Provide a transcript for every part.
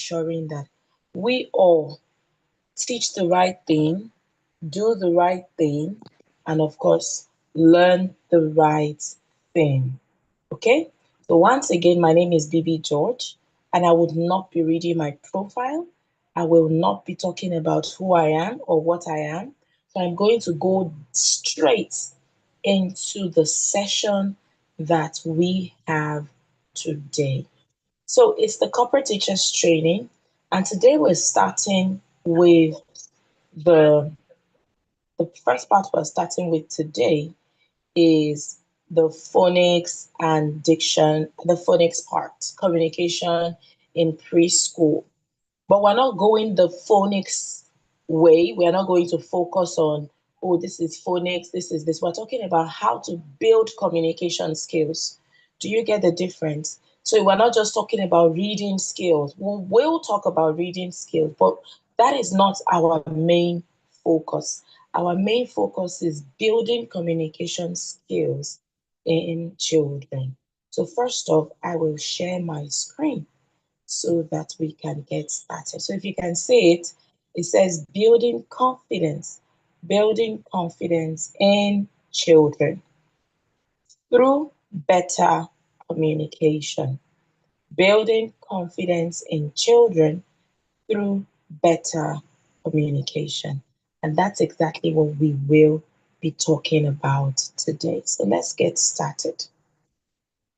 ensuring that we all teach the right thing, do the right thing, and of course, learn the right thing. Okay? So, once again, my name is Bibi George, and I would not be reading my profile. I will not be talking about who I am or what I am. So, I'm going to go straight into the session that we have today. So, it's the corporate teachers training, and today we're starting with the the first part we're starting with today is the phonics and diction, the phonics part, communication in preschool. But we're not going the phonics way. We're not going to focus on, oh, this is phonics, this is this. We're talking about how to build communication skills. Do you get the difference? So we're not just talking about reading skills. We'll talk about reading skills, but that is not our main focus. Our main focus is building communication skills in children. So first off, I will share my screen so that we can get started. So if you can see it, it says building confidence in children through better communication, building confidence in children through better communication. And that's exactly what we will be talking about today. So let's get started.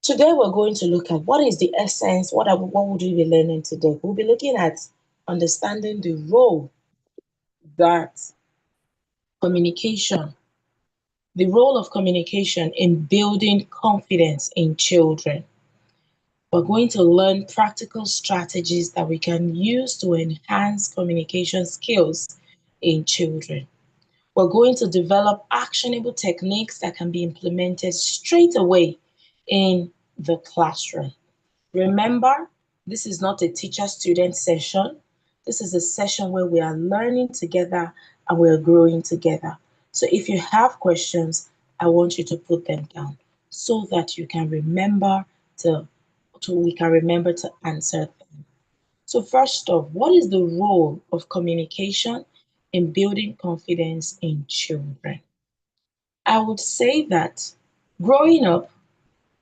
Today we're going to look at what is the essence, what would we be learning today? We'll be looking at understanding the role that communication, the role of communication in building confidence in children. We're going to learn practical strategies that we can use to enhance communication skills in children. We're going to develop actionable techniques that can be implemented straight away in the classroom. Remember, this is not a teacher-student session. This is a session where we are learning together and we are growing together. So if you have questions, I want you to put them down so that you can remember we can remember to answer them. So first off, what is the role of communication in building confidence in children? I would say that growing up,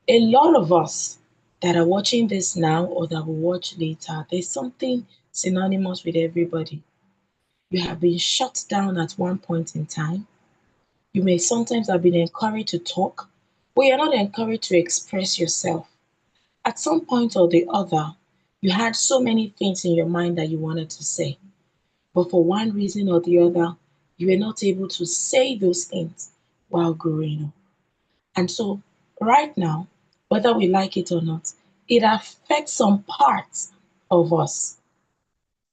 a lot of us that are watching this now or that will watch later, there's something synonymous with everybody. You have been shut down at one point in time. You may sometimes have been encouraged to talk, but you're not encouraged to express yourself. At some point or the other, you had so many things in your mind that you wanted to say, but for one reason or the other, you were not able to say those things while growing up. And so, right now, whether we like it or not, it affects some parts of us.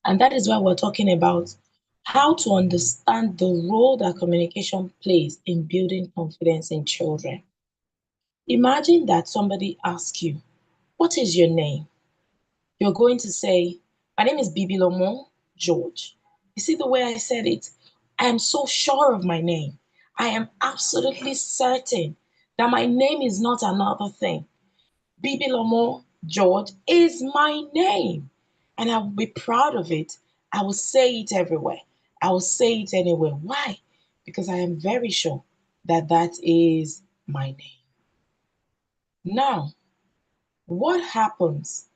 And that is why we're talking about how to understand the role that communication plays in building confidence in children. Imagine that somebody asks you, what is your name? You're going to say, my name is Bibi Lomo George. You see the way I said it? I am so sure of my name. I am absolutely certain that my name is not another thing. Bibi Lomo George is my name. And I will be proud of it. I will say it everywhere. I will say it anywhere. Why? Because I am very sure that that is my name. Now, what happens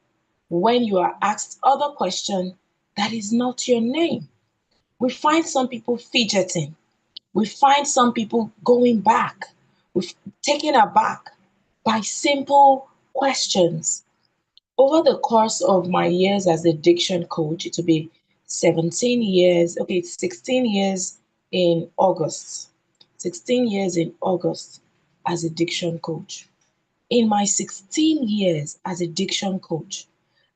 when you are asked other question that is not your name? We find some people fidgeting. We find some people going back. We've taken aback by simple questions. Over the course of my years as a diction coach, it will be 17 years, okay, 16 years in August. 16 years in August as a diction coach. In my 16 years as a diction coach,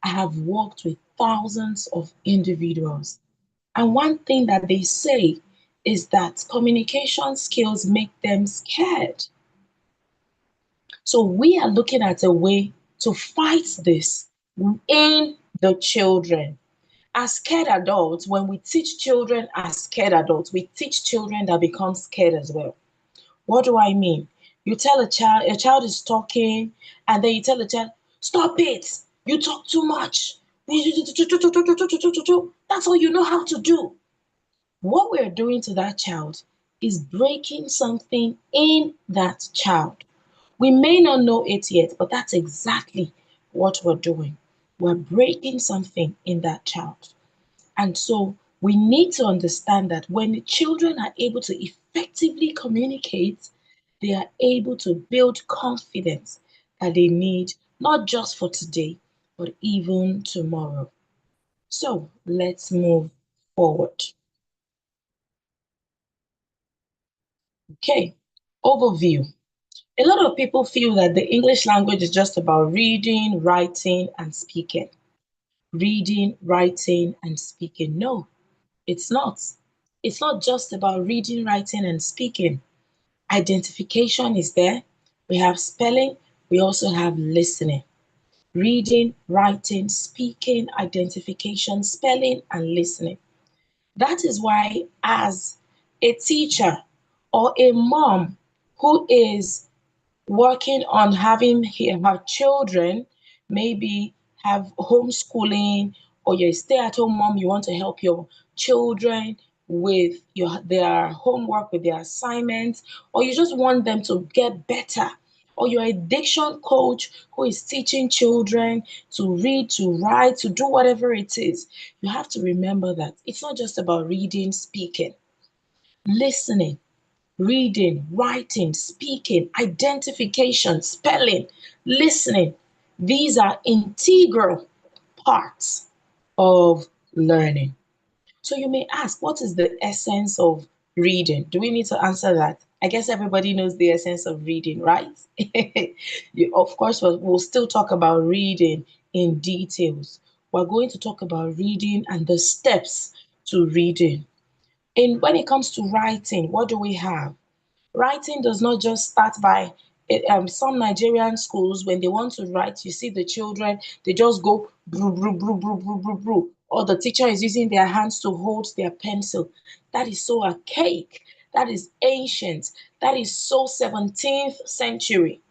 I have worked with thousands of individuals. And one thing that they say is that communication skills make them scared. So we are looking at a way to fight this in the children. As scared adults, when we teach children as scared adults, we teach children that become scared as well. What do I mean? You tell a child is talking, and then you tell the child, stop it, you talk too much. That's all you know how to do. What we're doing to that child is breaking something in that child. We may not know it yet, but that's exactly what we're doing. We're breaking something in that child. And so we need to understand that when the children are able to effectively communicate, they are able to build confidence that they need, not just for today, but even tomorrow. So let's move forward. Okay, overview. A lot of people feel that the English language is just about reading, writing, and speaking. Reading, writing, and speaking. No, it's not. It's not just about reading, writing, and speaking. Identification is there. We have spelling. We also have listening. Reading, writing, speaking, identification, spelling, and listening. That is why, as a teacher or a mom who is working on having her children, maybe have homeschooling, or you're a stay-at-home mom, you want to help your children with their homework, with their assignments, or you just want them to get better, or you're a diction coach who is teaching children to read, to write, to do whatever it is, you have to remember that it's not just about reading, speaking, listening, reading, writing, speaking, identification, spelling, listening. These are integral parts of learning. So you may ask, what is the essence of reading? Do we need to answer that? I guess everybody knows the essence of reading, right? Of course, we'll still talk about reading in details. We're going to talk about reading and the steps to reading. And when it comes to writing, what do we have? Writing does not just start by some Nigerian schools. When they want to write, you see the children, they just go brew, brew, brew, brew, brew, brew, brew. Or the teacher is using their hands to hold their pencil. That is so archaic. That is ancient. That is so 17th century.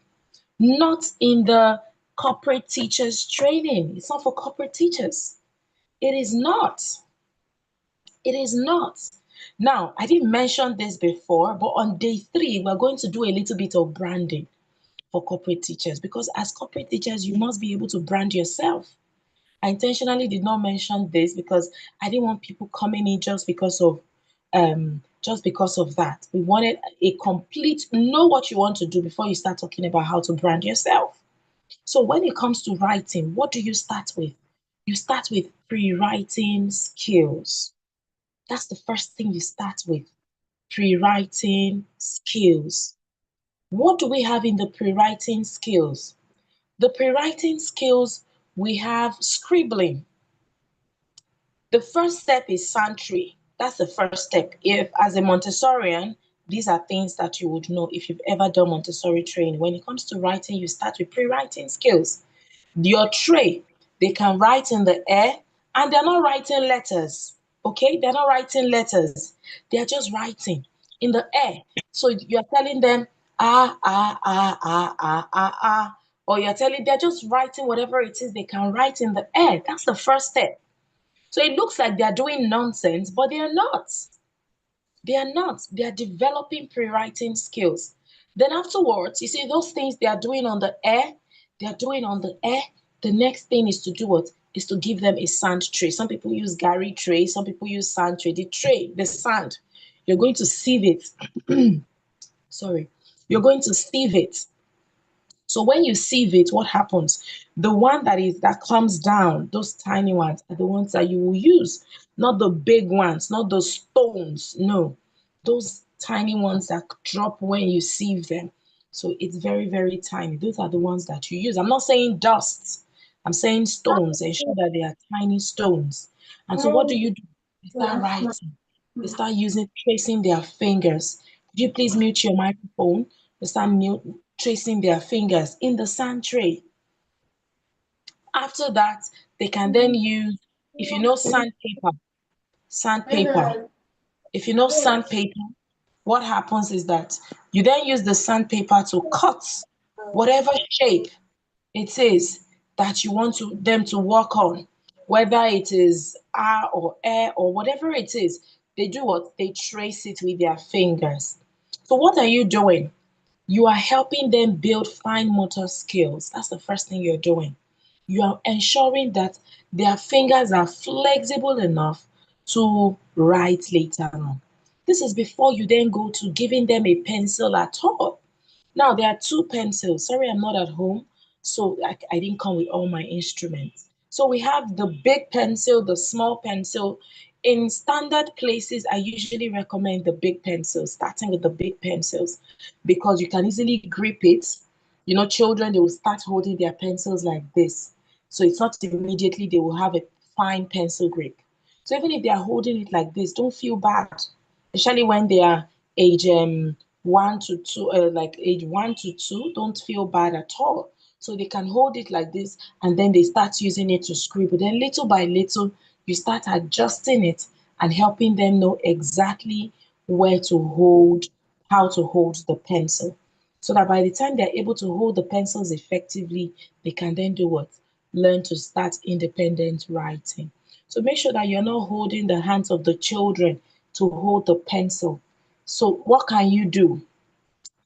Not in the corporate teachers training. It's not for corporate teachers. It is not. It is not. Now, I didn't mention this before, but on day 3, we're going to do a little bit of branding for corporate teachers, because as corporate teachers, you must be able to brand yourself. I intentionally did not mention this because I didn't want people coming in just because of that. We wanted a complete know what you want to do before you start talking about how to brand yourself. So when it comes to writing, what do you start with? You start with pre-writing skills. That's the first thing you start with. Pre-writing skills. What do we have in the pre-writing skills? The pre-writing skills, we have scribbling. The first step is Santry. That's the first step. If, as a Montessorian, these are things that you would know if you've ever done Montessori training. When it comes to writing, you start with pre-writing skills. Your tray, they can write in the air, and they're not writing letters. Okay, they're not writing letters. They're just writing in the air. So you're telling them or you're telling they're just writing whatever it is they can write in the air. That's the first step. So it looks like they're doing nonsense, but they are not. They are not. They are developing pre-writing skills. Then afterwards, you see those things they are doing on the air, they are doing on the air. The next thing is to do what? Is to give them a sand tray. Some people use Gary tray, some people use sand tray. The tray, the sand, you're going to sieve it. Sorry. You're going to sieve it. So when you sieve it, what happens? The one that comes down, those tiny ones are the ones that you will use, not the big ones, not the stones. No, those tiny ones that drop when you sieve them. So it's very, very tiny. Those are the ones that you use. I'm not saying dust. I'm saying stones. Ensure that they are tiny stones. And so what do? You start writing. They start tracing their fingers. Could you please mute your microphone? They start tracing their fingers in the sand tray. After that, they can then use, if you know sandpaper. If you know sandpaper, what happens is that you then use the sandpaper to cut whatever shape it is that you want them to work on. whether it is R or air or whatever it is, they do what? They trace it with their fingers. So what are you doing? You are helping them build fine motor skills. That's the first thing you're doing. You are ensuring that their fingers are flexible enough to write later on. This is before you then go to giving them a pencil at all. Now, there are two pencils. Sorry, I'm not at home, so I didn't come with all my instruments. So we have the big pencil, the small pencil. In standard places, I usually recommend the big pencils, starting with the big pencils, because you can easily grip it. You know, children, they will start holding their pencils like this. So it's not immediately they will have a fine pencil grip. So even if they are holding it like this, don't feel bad, especially when they are age 1 to 2, like age 1 to 2, don't feel bad at all. So they can hold it like this and then they start using it to scribble. Then little by little, you start adjusting it and helping them know exactly where to hold, how to hold the pencil. So that by the time they're able to hold the pencils effectively, they can then do what? Learn to start independent writing. So make sure that you're not holding the hands of the children to hold the pencil. So what can you do?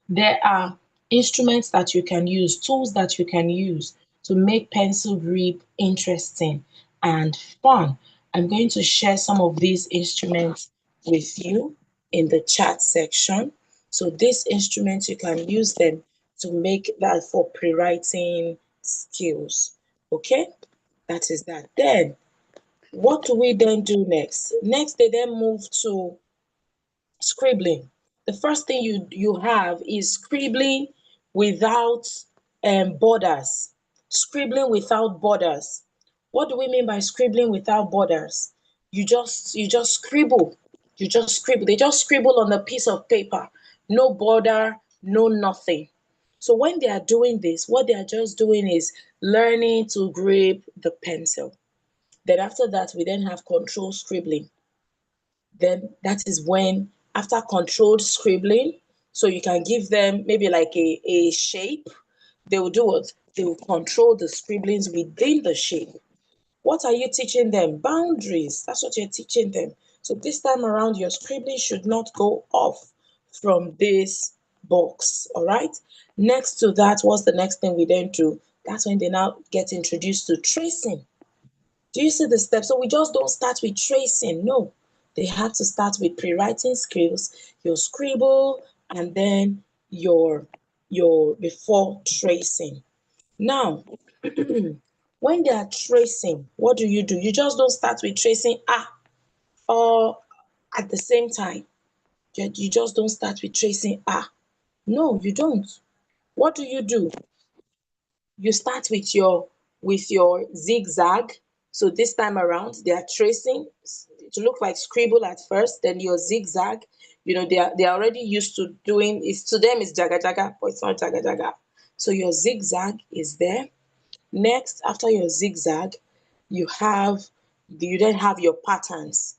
There are instruments that you can use, tools that you can use to make pencil grip interesting and fun. I'm going to share some of these instruments with you in the chat section. So these instruments, you can use them to make that for pre-writing skills. Okay, that is that. Then, what do we then do next? Next, they then move to scribbling. The first thing you have is scribbling without borders. Scribbling without borders. What do we mean by scribbling without borders? You just scribble. You just scribble. They just scribble on a piece of paper. No border, no nothing. So when they are doing this, what they are just doing is learning to grip the pencil. Then after that, we then have control scribbling. Then that is when, after controlled scribbling, so you can give them maybe like a shape, they will do what? They will control the scribblings within the shape. What are you teaching them? Boundaries. That's what you're teaching them. So this time around, your scribbling should not go off from this box. All right. Next to that, what's the next thing we then do? That's when they now get introduced to tracing. Do you see the steps? So we just don't start with tracing. No, they have to start with pre-writing skills, your scribble, and then your before tracing. Now, when they are tracing, what do? You just don't start with tracing or at the same time. You just don't start with tracing No, you don't. What do? You start with your zigzag. So this time around, they are tracing to look like scribble at first, then your zigzag. You know, they are already used to doing it. To them it's jaga jaga, but it's not jaga jaga. So your zigzag is there. Next, after your zigzag, you then have your patterns,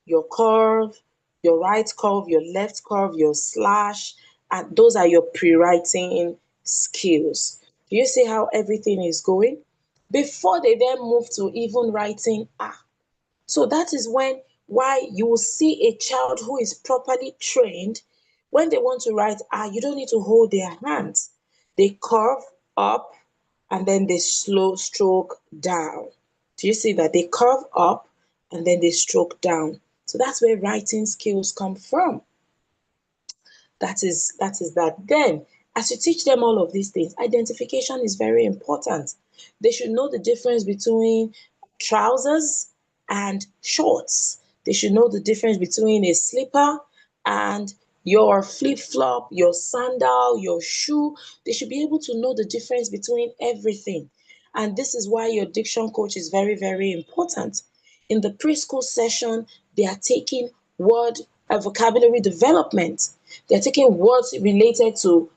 your curve, your right curve, your left curve, your slash, and those are your pre-writing skills. Do you see how everything is going? Before they then move to even writing So that is why you will see a child who is properly trained, when they want to write you don't need to hold their hands. They curve up and then they slow stroke down. Do you see that? They curve up and then they stroke down. So that's where writing skills come from. That is that. Then, as you teach them all of these things, identification is very important. They should know the difference between trousers and shorts. They should know the difference between a slipper and your flip-flop, your sandal, your shoe. They should be able to know the difference between everything. And this is why your diction coach is very, very important. In the preschool session, they are taking word and vocabulary development. They're taking words related to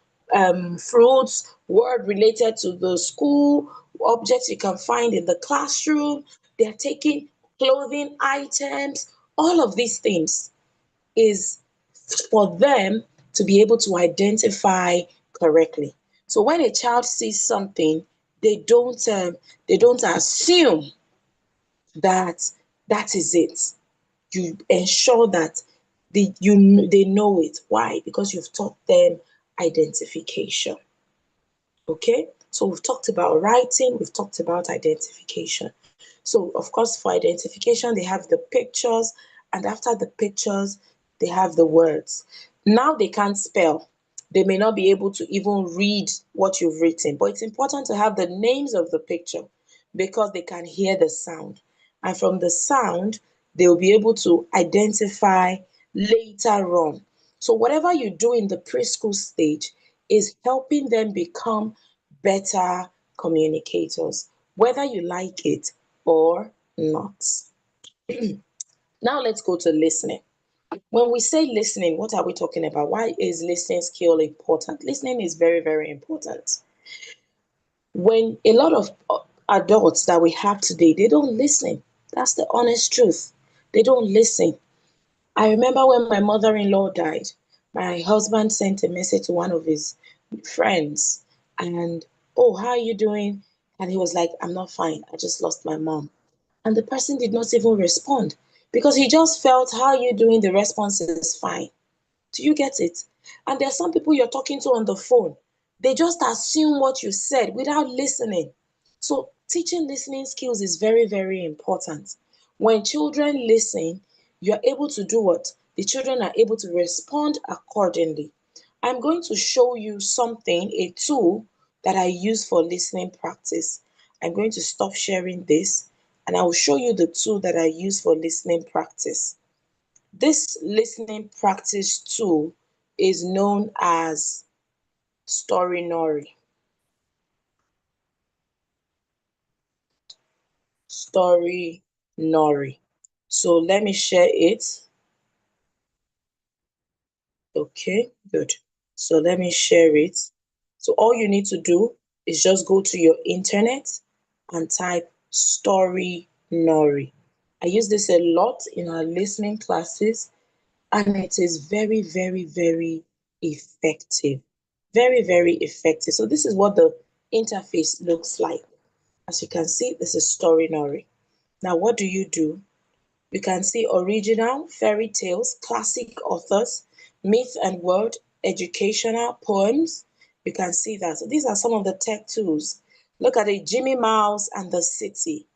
fruits, word related to the school, objects you can find in the classroom. They're taking clothing items. All of these things is for them to be able to identify correctly. So when a child sees something, they don't assume that that is it. You ensure that they know it. Why? Because you've taught them identification. Okay, so we've talked about writing, we've talked about identification. So, of course, for identification, they have the pictures, and after the pictures, they have the words. Now they can't spell. They may not be able to even read what you've written, but it's important to have the names of the picture because they can hear the sound. And from the sound, they'll be able to identify later on. So, whatever you do in the preschool stage is helping them become better communicators, whether you like it or not. Now let's go to listening. When we say listening, what are we talking about? Why is listening skill important? Listening is very, very important. When a lot of adults that we have today, they don't listen. That's the honest truth. They don't listen. I remember when my mother-in-law died, my husband sent a message to one of his friends and, oh, how are you doing? And he was like, I'm not fine. I just lost my mom. And the person did not even respond because he just felt, how are you doing? The response is fine. Do you get it? And there are some people you're talking to on the phone. They just assume what you said without listening. So teaching listening skills is very, very important. When children listen, you're able to do what? The children are able to respond accordingly. I'm going to show you something, a tool that I use for listening practice. I'm going to stop sharing this and I will show you the tool that I use for listening practice. This listening practice tool is known as Story Nori. So let me share it. Okay, good. So let me share it. So all you need to do is just go to your internet and type Story Nori. I use this a lot in our listening classes and it is very, very, very effective. Very, very effective. So this is what the interface looks like. As you can see, this is Story Nori. Now, what do? You can see original, fairy tales, classic authors, myth and world, educational poems. You can see that. So these are some of the tech tools. Look at it, Jimmy Mouse and the City.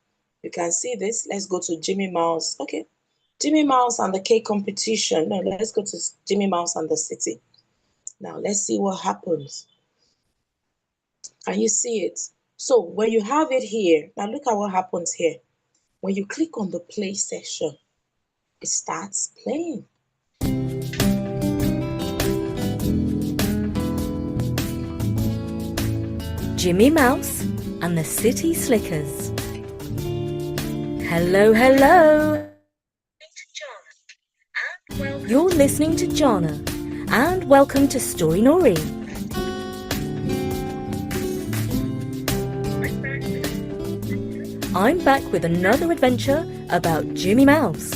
You can see this. Let's go to Jimmy Mouse. Okay. Jimmy Mouse and the cake competition. No, let's go to Jimmy Mouse and the City. Now, let's see what happens. Can you see it? So when you have it here, now look at what happens here. When you click on the play section, it starts playing. Jimmy Mouse and the City Slickers. Hello, hello. You're listening to Jana, and welcome to Story Nori. I'm back with another adventure about Jimmy Mouse.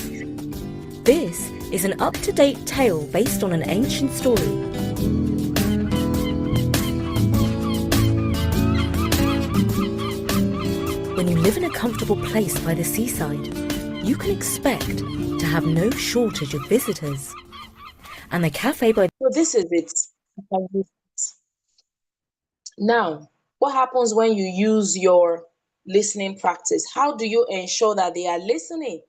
This is an up-to-date tale based on an ancient story. When you live in a comfortable place by the seaside, you can expect to have no shortage of visitors. And the cafe by... So this is it. Now, what happens when you use your listening practice? How do you ensure that they are listening?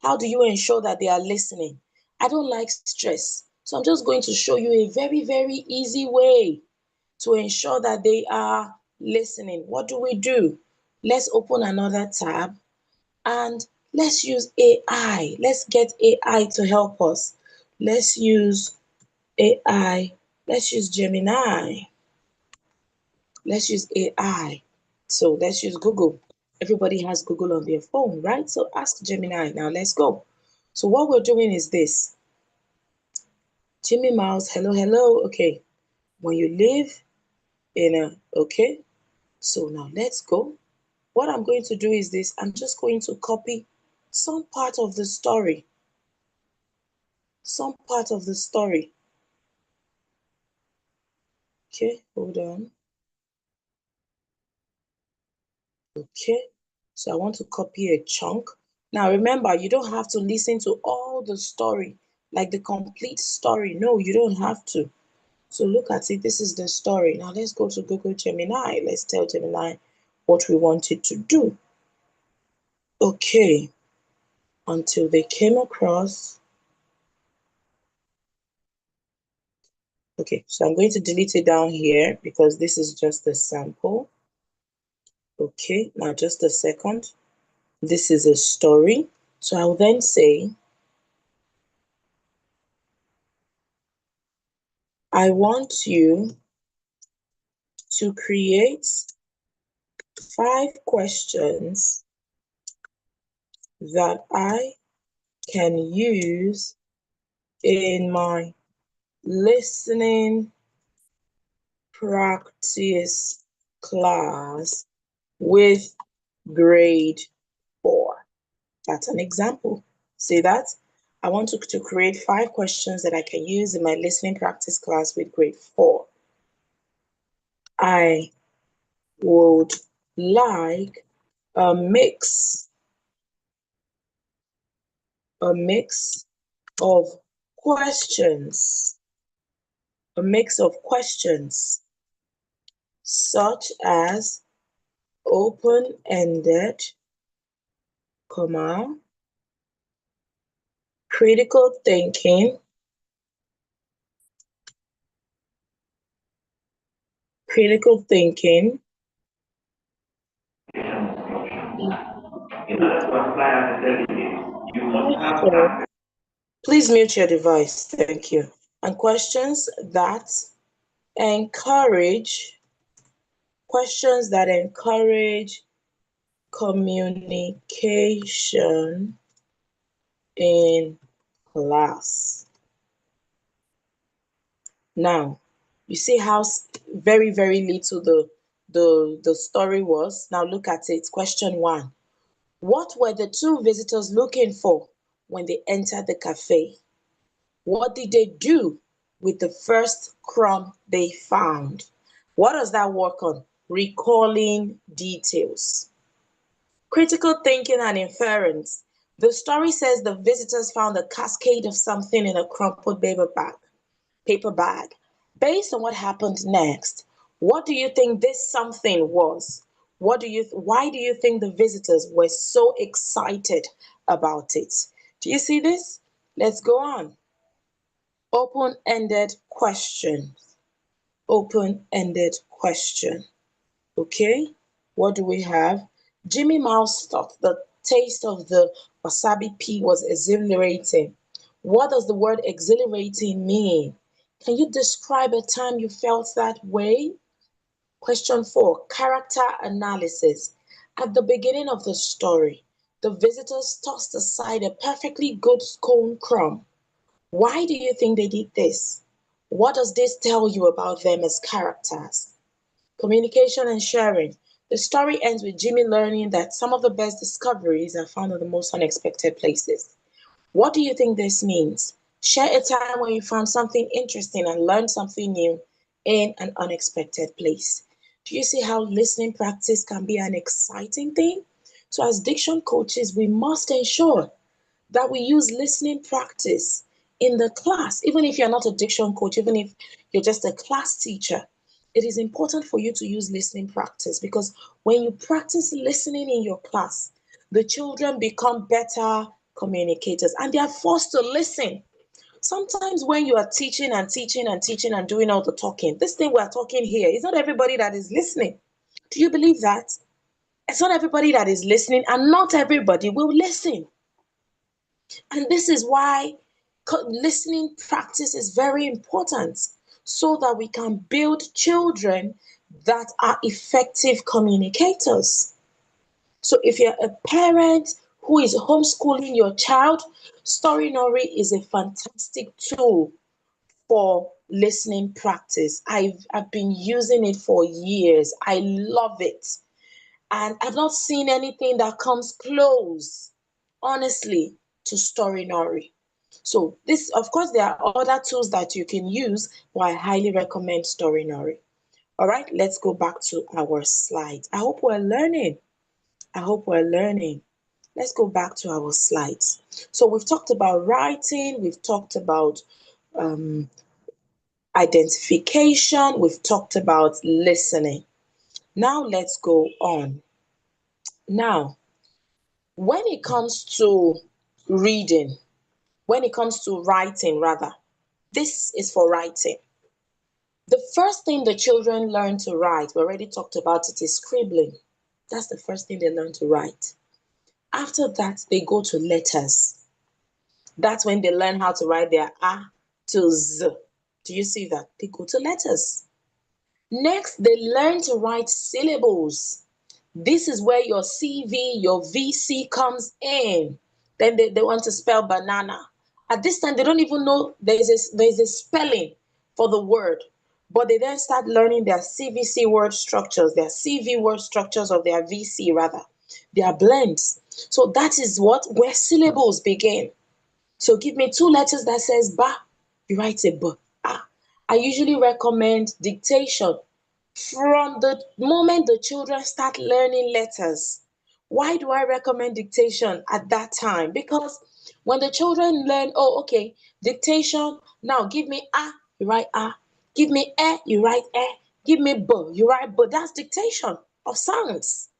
How do you ensure that they are listening? I don't like stress. So I'm just going to show you a very, very easy way to ensure that they are listening. What do? Let's open another tab and let's use AI. Let's get AI to help us. Let's use AI. Let's use Gemini. Let's use AI. So let's use Google. Everybody has Google on their phone, right? So ask Gemini. Now let's go. So what we're doing is this. Jimmy Mouse, hello, hello. Okay. When you live in a, okay. So now let's go. What I'm going to do is this. I'm just going to copy some part of the story. Some part of the story. Okay, hold on. Okay. So I want to copy a chunk. Now remember, you don't have to listen to all the story, like the complete story. No, you don't have to. So look at it. This is the story. Now let's go to Google Gemini. Let's tell Gemini what we want it to do. Okay. Until they came across. Okay, so I'm going to delete it down here because this is just a sample. Okay, now just a second. This is a story. So I'll then say, I want you to create 5 questions that I can use in my listening practice class with grade 4. That's an example. See that? I want to create 5 questions that I can use in my listening practice class with grade 4. I would like a mix of questions, such as open-ended, critical thinking, please mute your device, thank you. And questions that encourage communication in class. Now, you see how very, very little the story was. Now look at it. Question 1. What were the 2 visitors looking for when they entered the cafe? What did they do with the first crumb they found? What does that work on? Recalling details. Critical thinking and inference. The story says the visitors found a cascade of something in a crumpled paper bag. Based on what happened next, what do you think this something was? Why do you think the visitors were so excited about it? Do you see this? Let's go on. Open-ended question. Open-ended question. Okay, what do we have? Jimmy Mouse thought the taste of the wasabi pea was exhilarating. What does the word exhilarating mean? Can you describe a time you felt that way? Question 4, character analysis. At the beginning of the story, the visitors tossed aside a perfectly good scone crumb. Why do you think they did this? What does this tell you about them as characters? Communication and sharing. The story ends with Jimmy learning that some of the best discoveries are found in the most unexpected places. What do you think this means? Share a time when you found something interesting and learned something new in an unexpected place. Do you see how listening practice can be an exciting thing? So as diction coaches, we must ensure that we use listening practice in the class. Even if you're not a diction coach, even if you're just a class teacher, it is important for you to use listening practice, because when you practice listening in your class, the children become better communicators and they are forced to listen. Sometimes when you are teaching and doing all the talking, this thing we're talking here, it's not everybody that is listening. Do you believe that? It's not everybody that is listening, and not everybody will listen. And this is why listening practice is very important, so that we can build children that are effective communicators. So if you're a parent who is homeschooling your child, Storynory is a fantastic tool for listening practice. I've been using it for years. I love it. And I've not seen anything that comes close, honestly, to Storynory. So this, of course, there are other tools that you can use, but I highly recommend Storynory. All right, let's go back to our slides. I hope we're learning. I hope we're learning. Let's go back to our slides. So we've talked about writing, we've talked about um, identification, we've talked about listening. Now let's go on. Now, when it comes to reading, when it comes to writing, rather, this is for writing. The first thing the children learn to write, we already talked about it, is scribbling. That's the first thing they learn to write. After that, they go to letters. That's when they learn how to write their A to Z. Do you see that? They go to letters. Next, they learn to write syllables. This is where your CV, your VC comes in. Then they want to spell banana. At this time, they don't even know there's a spelling for the word. But they then start learning their CVC word structures, their CV word structures of their VC rather, their blends. So that is where syllables begin. So give me two letters that says ba, you write a b, ah. I usually recommend dictation from the moment the children start learning letters. Why do I recommend dictation at that time? Because when the children learn, oh, okay, dictation, now give me a, you write a. Give me e, you write e. Give me b, you write b. That's dictation of sounds.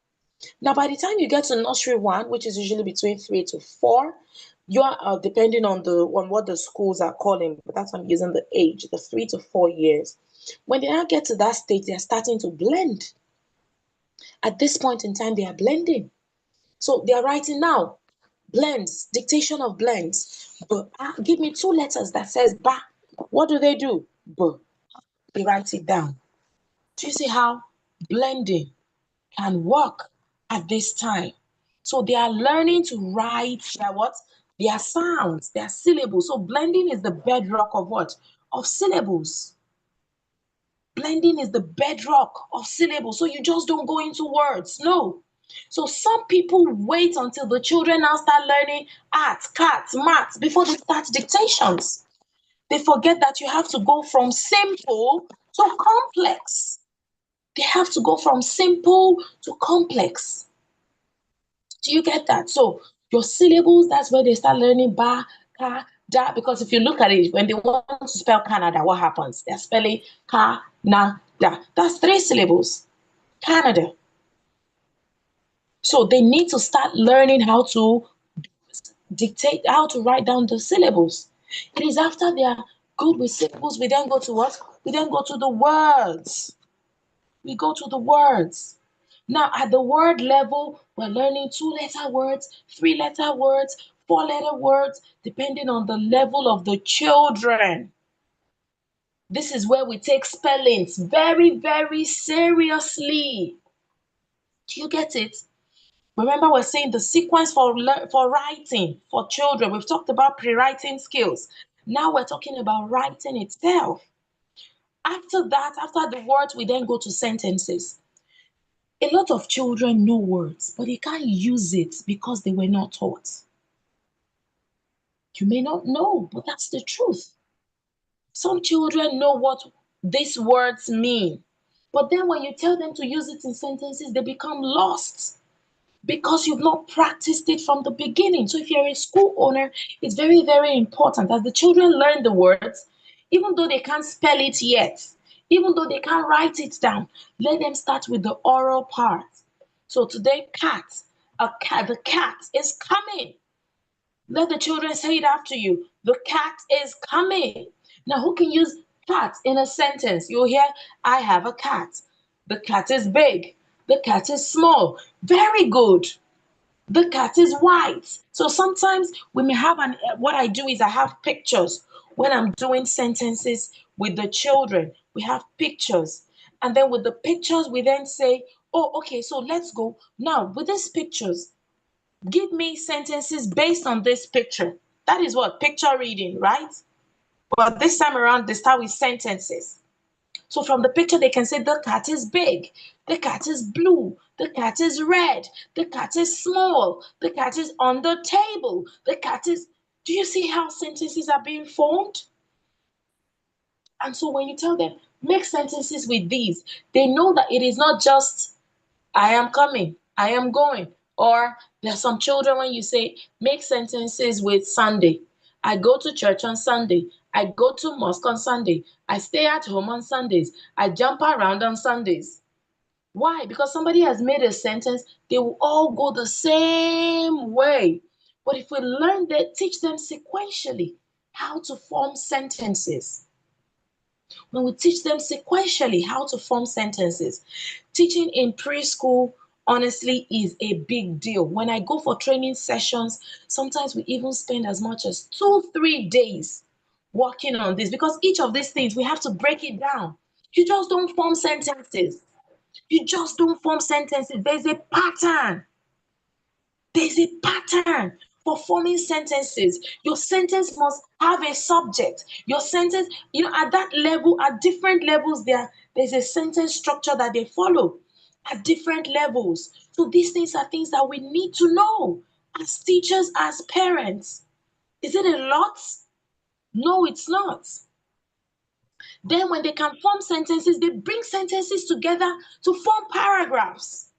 Now, by the time you get to nursery one, which is usually between 3 to 4, you are depending on what the schools are calling, but that's I'm using the age, the 3 to 4 years. When they now get to that stage, they are starting to blend. At this point in time, they are blending. So they are writing now blends, dictation of blends. But give me two letters that says ba. What do? B. They write it down. Do you see how blending can work at this time? So they are learning to write their what? Their sounds, their syllables. So blending is the bedrock of what? Of syllables. Blending is the bedrock of syllables. So you just don't go into words. No. So some people wait until the children now start learning art, cats, maths before they start dictations. They forget that you have to go from simple to complex. They have to go from simple to complex. Do you get that? So your syllables, that's where they start learning ba, ka, da. Because if you look at it, when they want to spell Canada, what happens? They're spelling ka, na, da. That's 3 syllables. Canada. So they need to start learning how to dictate, how to write down the syllables. It is after they are good with syllables, we then go to what? We then go to the words. We go to the words. Now, at the word level, we're learning 2-letter words, 3-letter words, 4-letter words, depending on the level of the children. This is where we take spellings very, very seriously. Do you get it? Remember, we're saying the sequence for writing for children. We've talked about pre-writing skills. Now we're talking about writing itself. After that, after the words, we then go to sentences. A lot of children know words, but they can't use it because they were not taught. You may not know, but that's the truth. Some children know what these words mean, but then when you tell them to use it in sentences, they become lost because you've not practiced it from the beginning. So if you're a school owner, it's very, very important that the children learn the words, even though they can't spell it yet, even though they can't write it down. Let them start with the oral part. So today, the cat is coming. Let the children say it after you. The cat is coming. Now, who can use cat in a sentence? You'll hear, I have a cat. The cat is big. The cat is small. Very good. The cat is white. So sometimes we may have what I do is I have pictures when I'm doing sentences with the children. We have pictures. And then with the pictures, we then say, oh, okay, so let's go. Now, with these pictures, give me sentences based on this picture. That is what? Picture reading, right? But this time around, they start with sentences. So from the picture, they can say the cat is big, the cat is blue, the cat is red, the cat is small, the cat is on the table, the cat is... Do you see how sentences are being formed? And so when you tell them, make sentences with these, they know that it is not just, I am coming, I am going, Or there are some children, when you say, make sentences with Sunday. I go to church on Sunday. I go to mosque on Sunday. I stay at home on Sundays. I jump around on Sundays. Why? Because somebody has made a sentence, they will all go the same way. But if we learn that, teach them sequentially how to form sentences. When we teach them sequentially how to form sentences, teaching in preschool honestly is a big deal. When I go for training sessions, sometimes we even spend as much as 2-3 days working on this, because each of these things we have to break it down. You just don't form sentences. You just don't form sentences. There's a pattern. There's a pattern for forming sentences. Your sentence must have a subject. Your sentence, at that level, at different levels, there's a sentence structure that they follow at different levels. So these things are things that we need to know as teachers, as parents. Is it a lot? No, it's not. Then when they can form sentences, they bring sentences together to form paragraphs.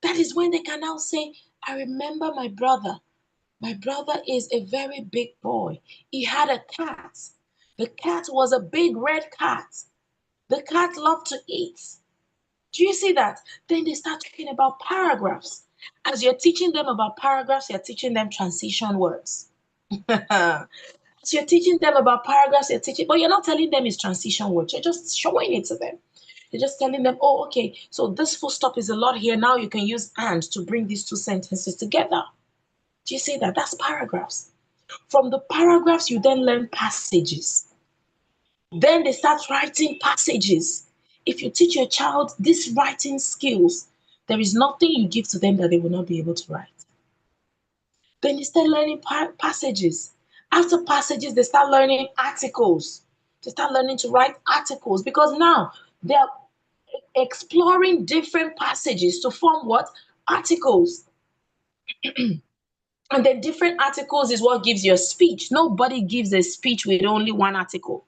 That is when they can now say, I remember my brother. My brother is a very big boy. He had a cat. The cat was a big red cat. The cat loved to eat. Do you see that? Then they start talking about paragraphs. As you're teaching them about paragraphs, you're teaching them transition words. So you're teaching them about paragraphs, but you're not telling them it's transition words. You're just showing it to them. You're just telling them, oh, okay, so this full stop is a lot here. Now you can use and to bring these two sentences together. Do you see that? That's paragraphs. From the paragraphs, you then learn passages. Then they start writing passages. If you teach your child these writing skills, there is nothing you give to them that they will not be able to write. Then they start learning passages. After passages, they start learning articles. They start learning to write articles, because now they're exploring different passages to form what? Articles. And then different articles is what gives you a speech. Nobody gives a speech with only one article,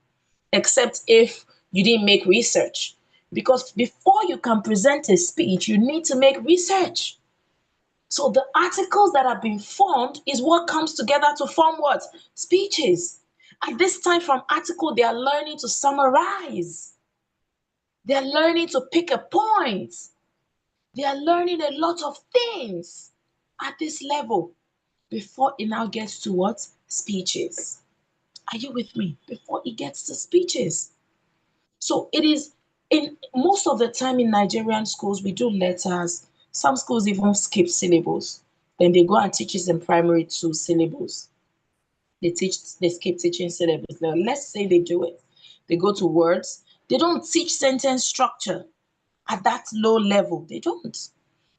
except if you didn't make research. Because before you can present a speech, you need to make research. So the articles that have been formed is what comes together to form what? Speeches. At this time, from article, they are learning to summarize. They are learning to pick a point. They are learning a lot of things at this level before it now gets to what? Speeches. Are you with me? Before it gets to speeches. So it is, in most of the time in Nigerian schools, we do letters. Some schools even skip syllables. Then they go and teach us in primary 2 syllables. They skip teaching syllables. Now, let's say they do it. They go to words. They don't teach sentence structure at that low level. They don't.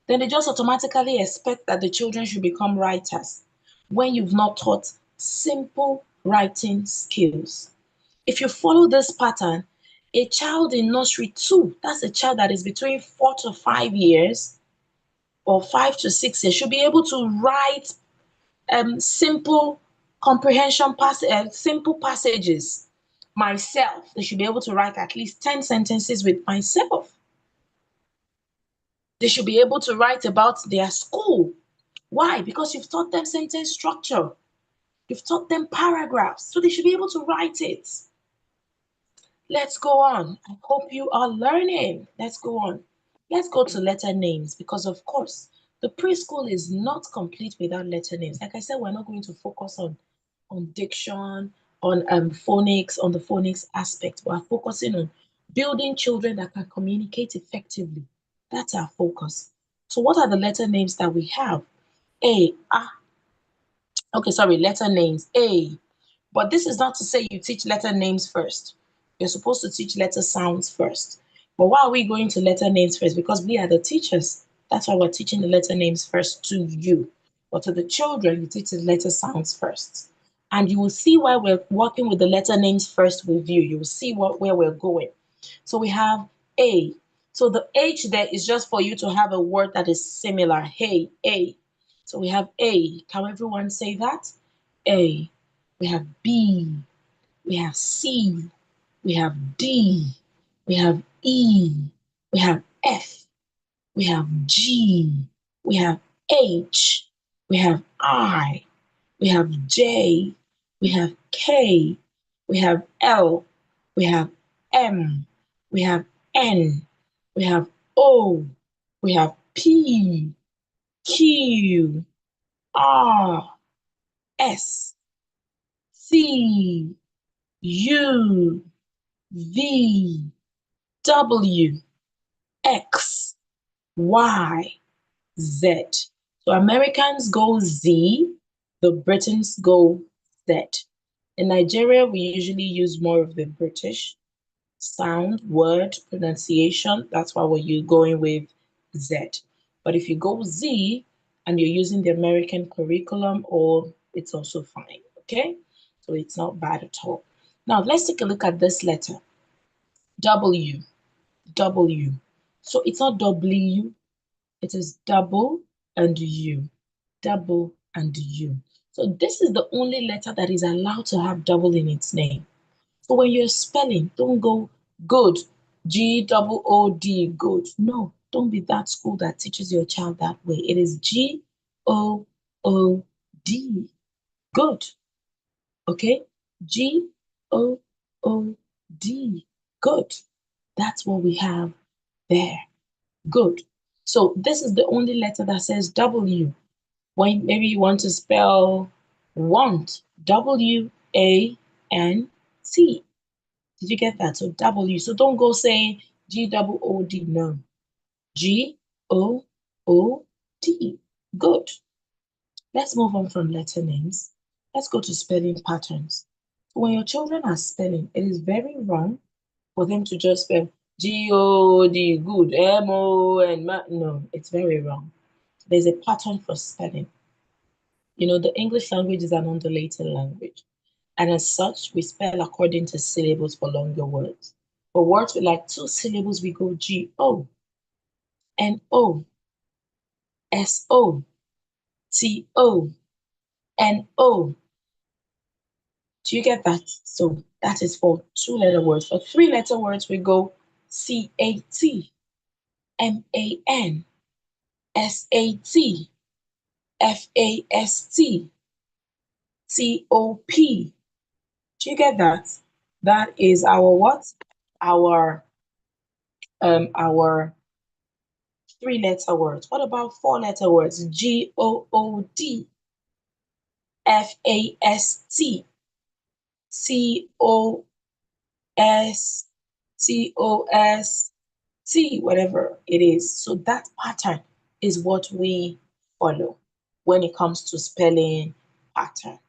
Then they just automatically expect that the children should become writers when you've not taught simple writing skills. If you follow this pattern, a child in nursery 2, that's a child that is between 4 to 5 years or 5 to 6 years, should be able to write simple comprehension simple passages. Myself, they should be able to write at least 10 sentences with myself. They should be able to write about their school. Why? Because you've taught them sentence structure. You've taught them paragraphs, so they should be able to write it. Let's go on. I hope you are learning. Let's go on. Let's go to letter names, because of course, the preschool is not complete without letter names. Like I said, we're not going to focus on diction, on phonics, on the phonics aspect. We're focusing on building children that can communicate effectively. That's our focus. So what are the letter names that we have? Letter names. A. But this is not to say you teach letter names first. You're supposed to teach letter sounds first. But why are we going to letter names first? Because we are the teachers. That's why we're teaching the letter names first to you. But to the children, you teach the letter sounds first. And you will see why we're working with the letter names first with you. You will see where we're going. So we have A. So the H there is just for you to have a word that is similar. Hey, A. So we have A. Can everyone say that? A. We have B. We have C. We have D. We have E. We have F. We have G. we have H, we have I, we have J, we have K, we have L, we have M, we have N, we have O, we have P, Q, R, S, C, U, V, W, X, Y, Z. So Americans go Z, the Britons go Z. In Nigeria, we usually use more of the British sound, word, pronunciation. That's why we're going with Z. But if you go Z and you're using the American curriculum, or it's also fine, okay? So it's not bad at all. Now, let's take a look at this letter, W, W. So it's not W, it is double and U, double and U. So this is the only letter that is allowed to have double in its name. So when you're spelling, don't go good, G-O-O-D, good. No, don't be that school that teaches your child that way. It is G-O-O-D, good. Okay? G-O-O-D, good. That's what we have there. Good. So this is the only letter that says W. When maybe you want to spell want, W-A-N-T. Did you get that? So W. So don't go saying G-O-O-D. No. G-O-O-D. Good. Let's move on from letter names. Let's go to spelling patterns. When your children are spelling, it is very wrong for them to just spell G-O-D, good, M-O-N, no, it's very wrong. There's a pattern for spelling. You know, the English language is an undulating language. And as such, we spell according to syllables for longer words. For words with like 2 syllables, we go G-O, N-O, S-O, T-O, N-O. Do you get that? So that is for 2-letter words. For 3-letter words, we go C-A-T, M-A-N, S-A-T, F-A-S-T, T-O-P. Do you get that? That is our what? Our 3-letter words. What about 4-letter words? G-O-O-D, F-A-S-T, C-O-S, T-O-S-T, whatever it is. So that pattern is what we follow when it comes to spelling pattern.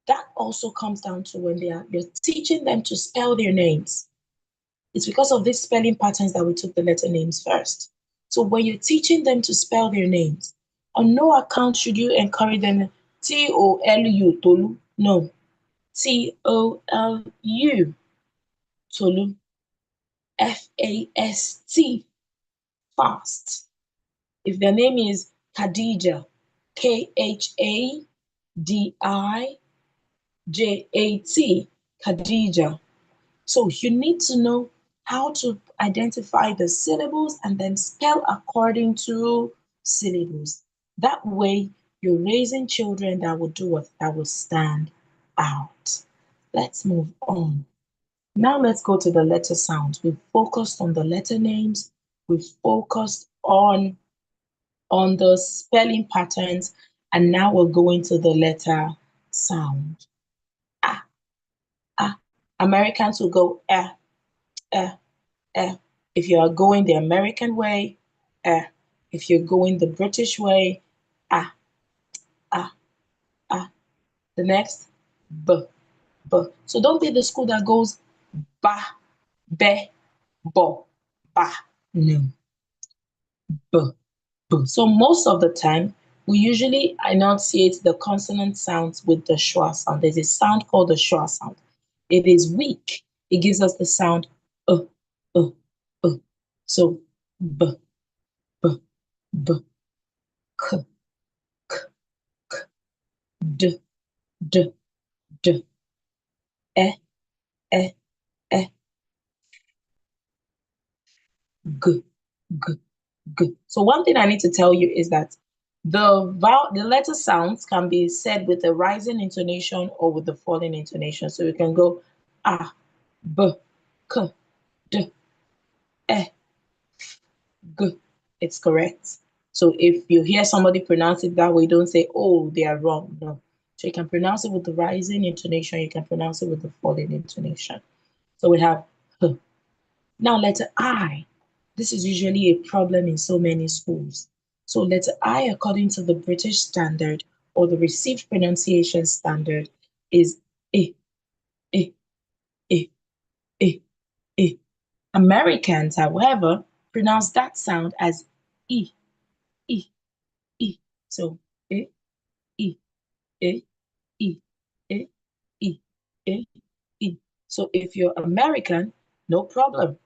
That also comes down to when you're teaching them to spell their names. It's because of these spelling patterns that we took the letter names first. So when you're teaching them to spell their names, on no account should you encourage them T-O-L-U, Tolu. No, T-O-L-U, Tolu. F-A-S-T, fast. If their name is Khadija, K-H-A-D-I-J-A-T, Khadija. So you need to know how to identify the syllables and then spell according to syllables. That way, you're raising children that will do what? That will stand out. Let's move on. Now let's go to the letter sounds. We've focused on the letter names. We've focused on the spelling patterns. And now we're going to the letter sound. Ah, ah. Americans will go eh, eh, eh. If you are going the American way, eh. If you're going the British way, ah, ah, ah. The next, b, b. So don't be the school that goes ba, be, bo, ba. No, b, b. So most of the time, we usually enunciate the consonant sounds with the schwa sound. There's a sound called the schwa sound. It is weak. It gives us the sound uh, uh, uh. So b, b, b, k, k, k, d, d, d, e, e, e, g, g, g. So one thing I need to tell you is that The letter sounds can be said with a rising intonation or with the falling intonation. So we can go a, b, k, d, e, g. It's correct. So if you hear somebody pronounce it that way, don't say, oh, they are wrong. No. So you can pronounce it with the rising intonation. You can pronounce it with the falling intonation. So we have h. Now letter I. This is usually a problem in so many schools. So letter I, according to the British standard or the received pronunciation standard, is I, I, I, I, I. Americans, however, pronounce that sound as I, I, I. So I, I, I, I, I, I, I, I. So if you're American, no problem.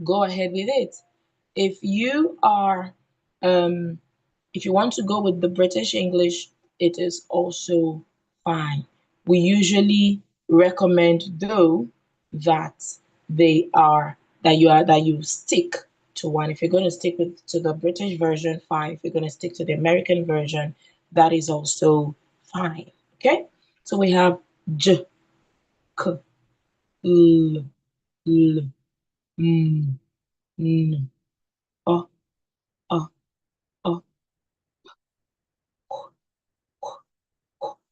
Go ahead with it. If you are, if you want to go with the British English, it is also fine. We usually recommend though that that you stick to one. If you're going to stick to the British version, fine. If you're going to stick to the American version, that is also fine. Okay, so we have j, k, l, l, m, n, o, o, o.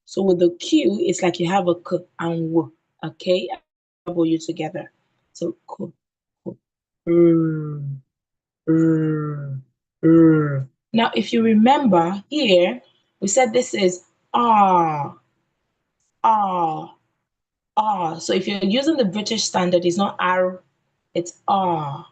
So with the Q, it's like you have a k and w, okay? Double you together. So k, k, Now, if you remember here, we said this is R, R, R. So if you're using the British standard, it's not R, it's R,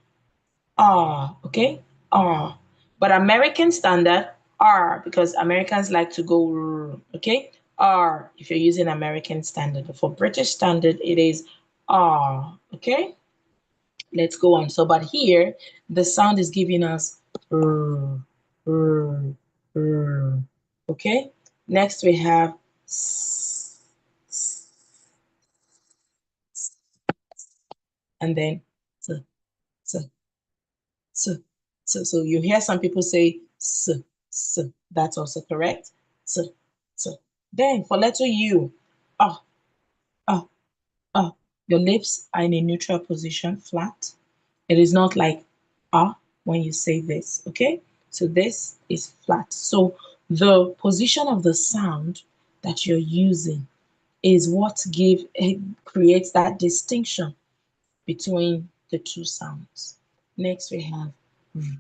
R, okay? R. But American standard, R, because Americans like to go R, okay? R, if you're using American standard. For British standard, it is R, okay? Let's go on. So, but here, the sound is giving us R, R, R, okay? Next, we have S, S, and then S, S, so you hear some people say s, s. That's also correct. S, s. Then for letter U, ah, ah, ah. Your lips are in a neutral position, flat. It is not like ah when you say this, okay? So this is flat. So the position of the sound that you're using is what creates that distinction between the two sounds. Next we have v,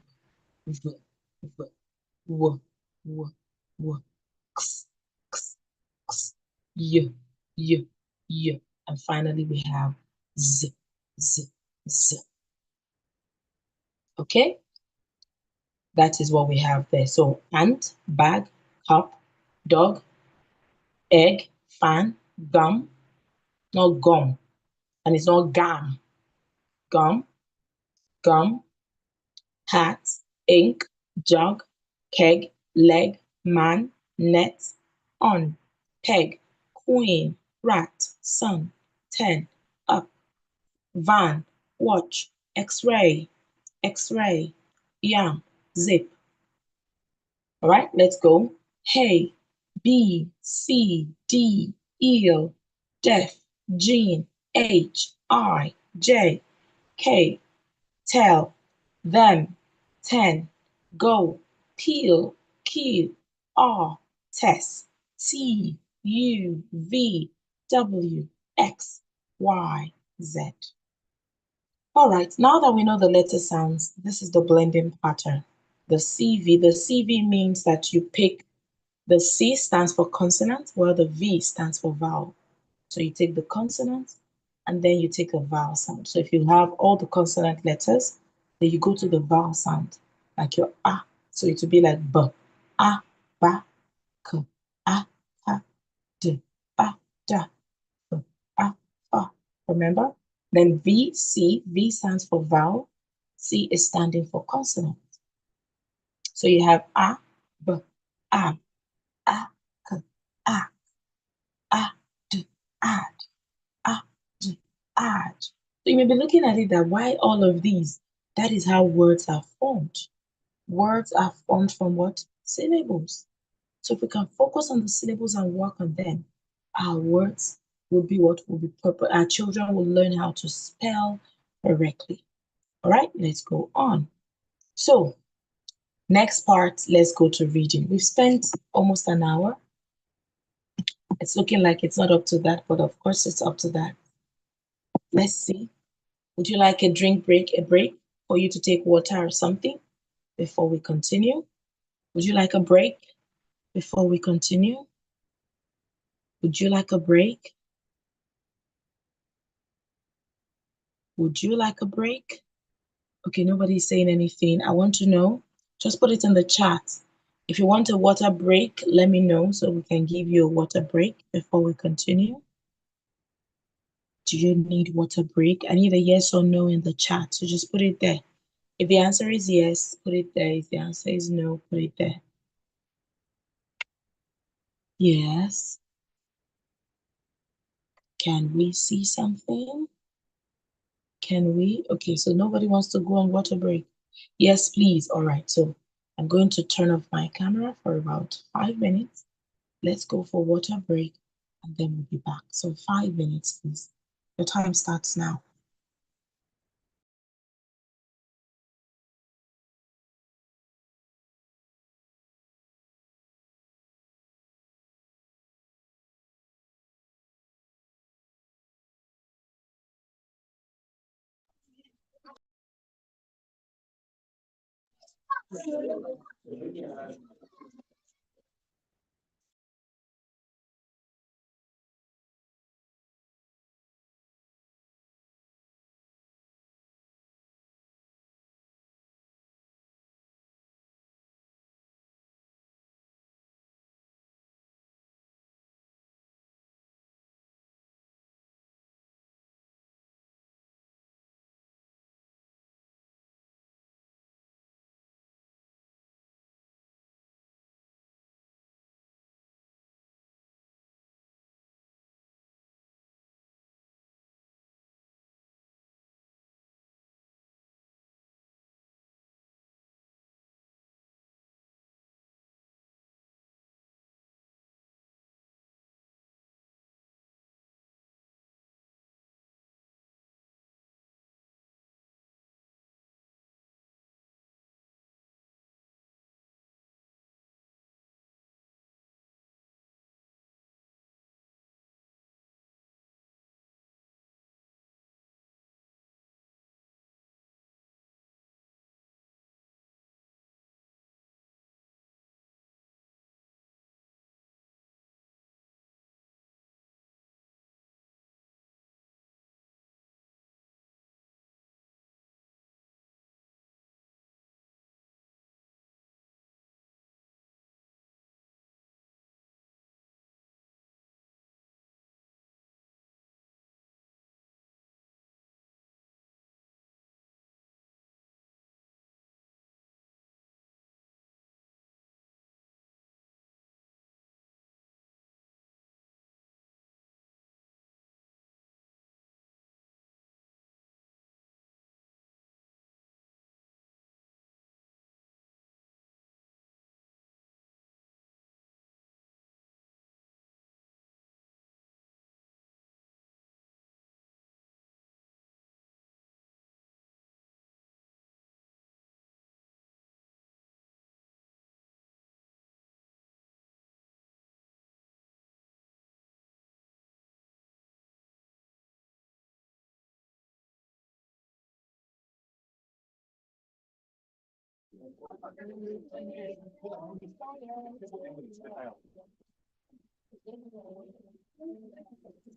v, v, w, w, w, x, x, x, y, y, y. And finally, we have z, z, z. Okay? That is what we have there. So, ant, bag, cup, dog, egg, fan, gum, not gum. And it's not gum. Gum, gum, hat, ink, jug, keg, leg, man, net, on, peg, queen, rat, sun, 10, up, van, watch, x-ray, x-ray, yam, zip. All right, let's go. Hey, B, C, D, eel, deaf, gene, H, I, J, K, tell, them, 10, go, peel, Q, R, test, T, U, V, W, X, Y, Z. All right, now that we know the letter sounds, this is the blending pattern. The CV means that you pick, the C stands for consonant, while the V stands for vowel. So you take the consonant and then you take a vowel sound. So if you have all the consonant letters, then you go to the vowel sound, like your A. So it will be like B, A, Ba, K, A, Ka, D, Ba, Da, F, A, Fa. Remember? Then V, C, V stands for vowel. C is standing for consonant. So you have A, B, A, K, A, D, ad, A, D, ad. So you may be looking at it that why all of these? That is how words are formed. Words are formed from what? syllables. So if we can focus on the syllables and work on them, our words will be what will be proper. Our children will learn how to spell correctly. All right, let's go on. So next part, let's go to reading. We've spent almost an hour. It's looking like it's not up to that, but of course it's up to that. Let's see. Would you like a break for you to take water or something before we continue? Would you like a break before we continue? Would you like a break? Would you like a break? Okay, nobody's saying anything. I want to know. Just put it in the chat. If you want a water break, let me know so we can give you a water break before we continue. Do you need water break? I need a yes or no in the chat, so just put it there. If the answer is yes, put it there. If the answer is no, put it there. Yes. Can we see something? Can we? Okay, so nobody wants to go on water break. Yes, please. All right, so I'm going to turn off my camera for about 5 minutes. Let's go for water break and then we'll be back. So 5 minutes, please. Your time starts now.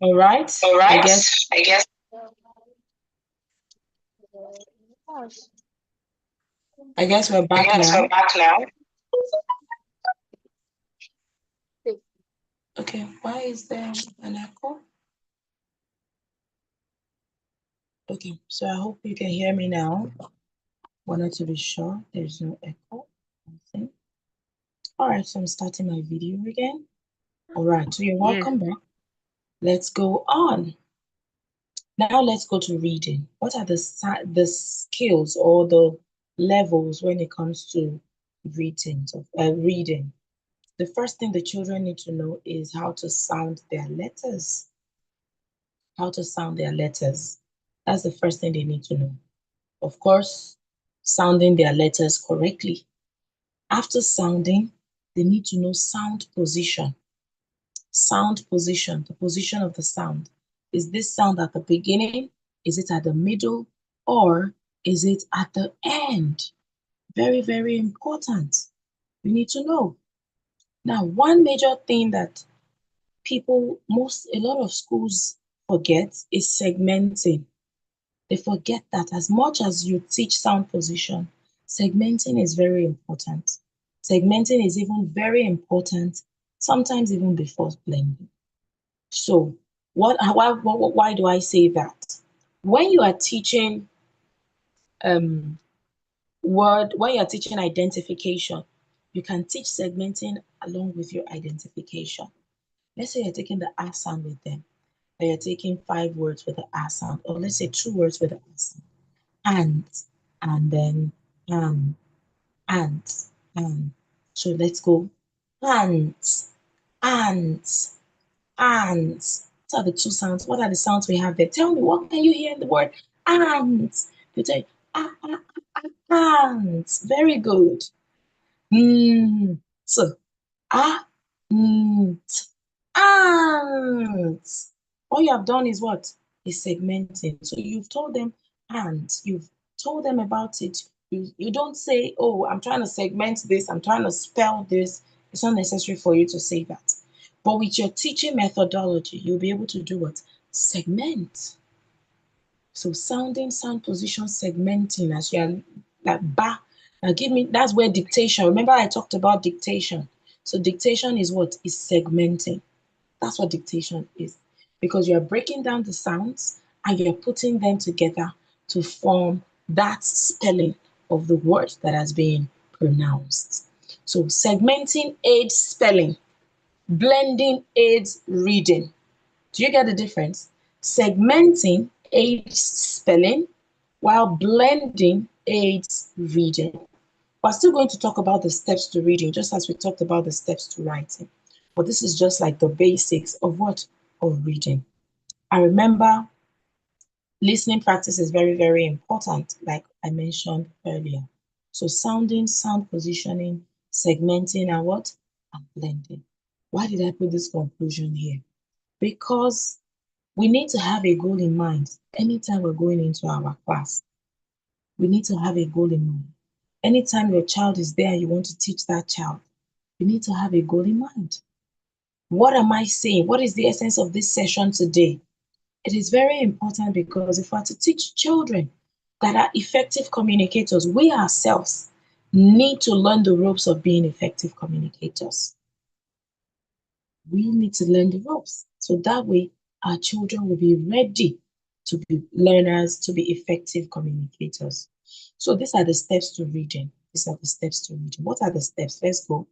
All right. I guess we're back now. Okay, why is there an echo? Okay, so I hope you can hear me now. Wanted to be sure there's no echo. All right, so I'm starting my video again. All right, so you're welcome back. Let's go on. Now let's go to reading. What are the skills or the levels when it comes to reading. The first thing the children need to know is how to sound their letters. How to sound their letters. That's the first thing they need to know. Of course, sounding their letters correctly. After sounding, they need to know sound position. Sound position, the position of the sound. Is this sound at the beginning? Is it at the middle? Or is it at the end? Very, very important. You need to know. Now, one major thing that a lot of schools forget is segmenting. They forget that as much as you teach sound position, segmenting is very important. Segmenting is even very important, sometimes even before blending. So, why do I say that? When you are teaching um, when you're teaching identification, you can teach segmenting along with your identification. Let's say you're taking the R sound with them, and you're taking 5 words with the R sound, or let's say 2 words with the R sound. And then and, and. So let's go. Ants, ants, ants. What are the 2 sounds? What are the sounds we have there? Tell me, what can you hear in the word ants? You say, ah, ah, ants. Very good. So, ant, ants. All you have done is what? Is segmenting. So you've told them ants. You've told them about it. You don't say, oh, I'm trying to segment this. I'm trying to spell this. It's not necessary for you to say that. But with your teaching methodology, you'll be able to do what? Segment. So sounding, sound position, segmenting as you are like ba. Now give me, that's where dictation. Remember I talked about dictation. So dictation is what? Is segmenting. That's what dictation is. Because you're breaking down the sounds and you're putting them together to form that spelling of the word that has been pronounced. So segmenting aids spelling, blending aids reading. Do you get the difference? Segmenting aids spelling, while blending aids reading. We're still going to talk about the steps to reading, just as we talked about the steps to writing. But this is just like the basics of what? Of reading. I remember listening practice is very, very important, like I mentioned earlier. So sounding, sound positioning, segmenting, and what? And blending. Why did I put this conclusion here? Because we need to have a goal in mind anytime we're going into our class. We need to have a goal in mind. Anytime your child is there, you want to teach that child, you need to have a goal in mind. What am I saying? What is the essence of this session today? It is very important because if we're to teach children that are effective communicators, we ourselves need to learn the ropes of being effective communicators. We need to learn the ropes. So that way, our children will be ready to be learners, to be effective communicators. So these are the steps to reading. These are the steps to reading. What are the steps? Let's go.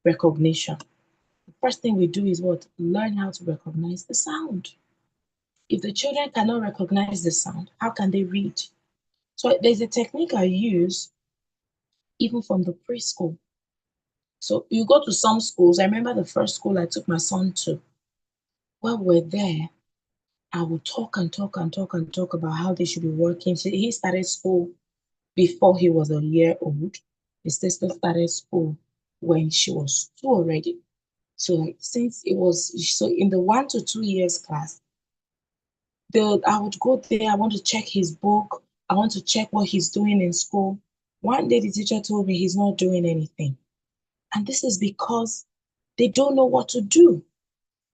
Recognition. The first thing we do is what? Learn how to recognize the sound. If the children cannot recognize the sound, how can they read? So there's a technique I use even from the preschool. So you go to some schools. I remember the first school I took my son to. While we're there, I would talk and talk and talk and talk about how they should be working. So he started school before he was a year old. His sister started school when she was 2 already. So like since it was so in the 1 to 2 years class, I would go there, I want to check his book, I want to check what he's doing in school. One day the teacher told me he's not doing anything. And this is because they don't know what to do.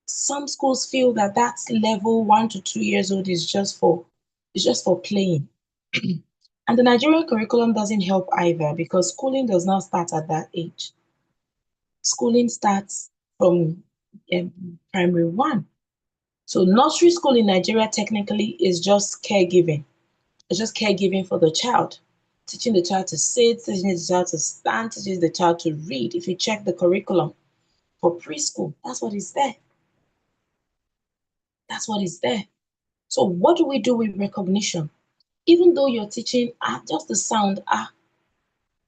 Some schools feel that that's level 1 to 2 years old is just for playing. And the Nigerian curriculum doesn't help either because schooling does not start at that age. Schooling starts from primary 1. So nursery school in Nigeria technically is just caregiving. It's just caregiving for the child. Teaching the child to sit, teaching the child to stand, teaching the child to read. If you check the curriculum for preschool, that's what is there. That's what is there. So what do we do with recognition? Even though you're teaching just the sound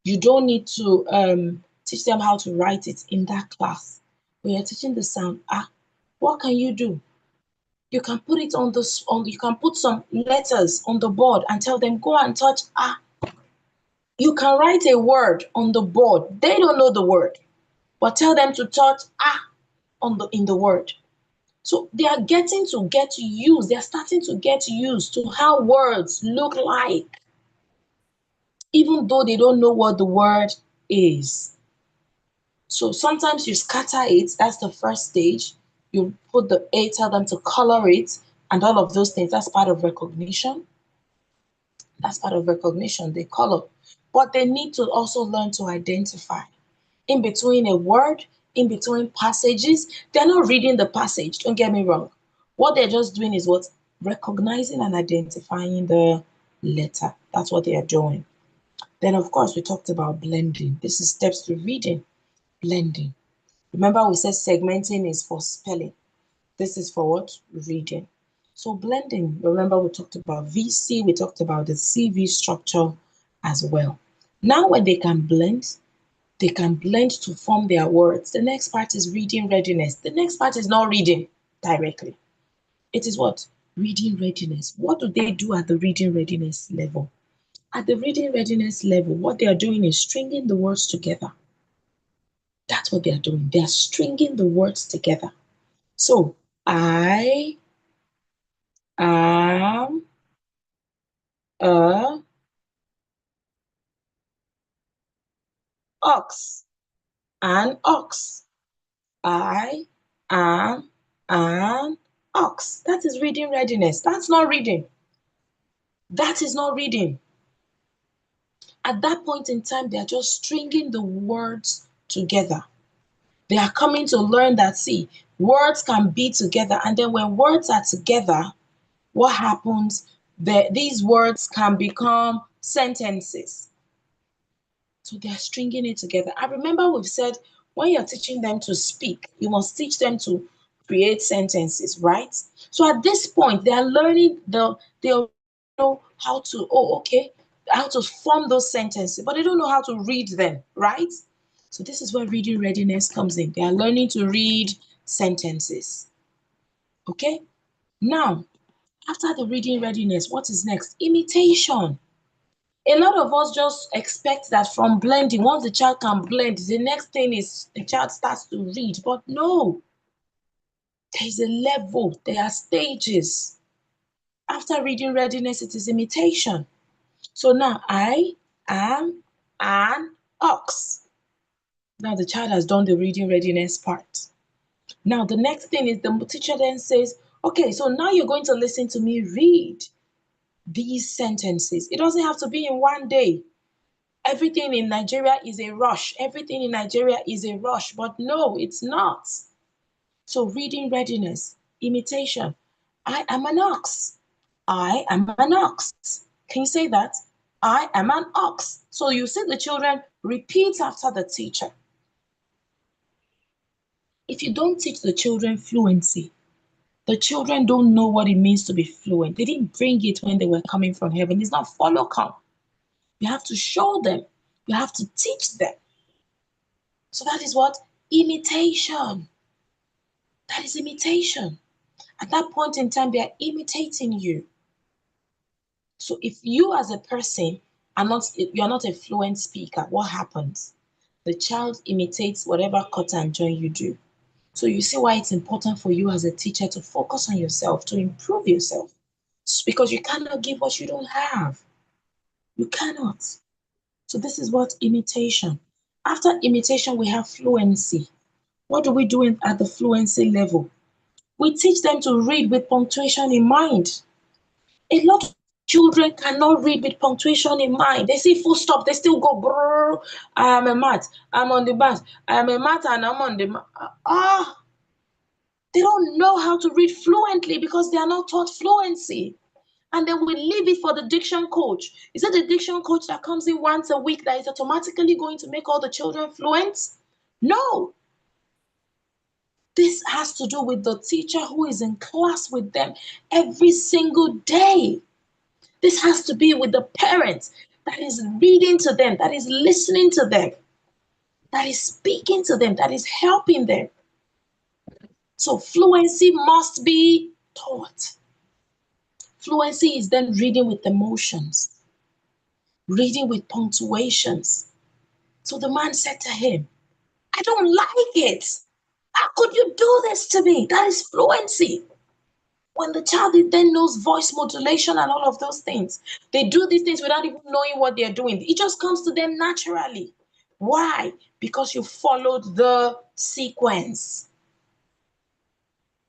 You don't need to teach them how to write it in that class. When you're teaching the sound, what can you do? You can put it you can put some letters on the board and tell them, go and touch You can write a word on the board. They don't know the word, but tell them to touch in the word. So they are getting to get used. They're starting to get used to how words look like, even though they don't know what the word is. So sometimes you scatter it. That's the first stage. You put tell them to color it and all of those things. That's part of recognition. That's part of recognition. They color. But they need to also learn to identify. In between a word, in between passages, they're not reading the passage. Don't get me wrong. What they're just doing is what? Recognizing and identifying the letter. That's what they are doing. Then, of course, we talked about blending. This is steps to reading. Blending. Remember, we said segmenting is for spelling. This is for what? Reading. So blending, remember we talked about VC, we talked about the CV structure as well. Now when they can blend to form their words. The next part is reading readiness. The next part is not reading directly. It is what? Reading readiness. What do they do at the reading readiness level? At the reading readiness level, what they are doing is stringing the words together. That's what they are doing. They are stringing the words together. So, I am a ox. An ox. I am an ox. That is reading readiness. That's not reading. That is not reading. At that point in time, they are just stringing the words together. They are coming to learn that, see, words can be together. And then when words are together, what happens? These words can become sentences. So they're stringing it together. I remember we've said when you're teaching them to speak, you must teach them to create sentences, right? So at this point, they are learning they know how to, how to form those sentences, but they don't know how to read them, right? So this is where reading readiness comes in. They are learning to read sentences. Okay? Now, after the reading readiness, what is next? Imitation. A lot of us just expect that from blending, once the child can blend, the next thing is the child starts to read. But no, there is a level, there are stages. After reading readiness, it is imitation. So now I am an ox. Now the child has done the reading readiness part. Now the next thing is the teacher then says, okay, so now you're going to listen to me read these sentences. It doesn't have to be in one day. Everything in Nigeria is a rush. Everything in Nigeria is a rush, but no, it's not. So reading readiness, imitation. I am an ox. I am an ox. Can you say that? I am an ox. So you see the children repeat after the teacher. If you don't teach the children fluency, the children don't know what it means to be fluent. They didn't bring it when they were coming from heaven. It's not follow come. You have to show them. You have to teach them. So that is what? Imitation. That is imitation. At that point in time, they are imitating you. So if you as a person you're not a fluent speaker, what happens? The child imitates whatever cut and join you do. So you see why it's important for you as a teacher to focus on yourself, to improve yourself. Because you cannot give what you don't have. You cannot. So this is what imitation. After imitation, we have fluency. What do we do at the fluency level? We teach them to read with punctuation in mind. A lot of children cannot read with punctuation in mind. They see full stop, they still go, brrr, I am a mat, I'm on the bus, I am a mat and I'm on the they don't know how to read fluently because they are not taught fluency. And then we leave it for the diction coach. Is it the diction coach that comes in once a week that is automatically going to make all the children fluent? No. This has to do with the teacher who is in class with them every single day. This has to be with the parents. that is reading to them, that is listening to them, that is speaking to them, that is helping them. So fluency must be taught. Fluency is then reading with emotions, reading with punctuations. So the man said to him, I don't like it. How could you do this to me? That is fluency. When the child then knows voice modulation and all of those things, they do these things without even knowing what they're doing. It just comes to them naturally. Why? Because you followed the sequence.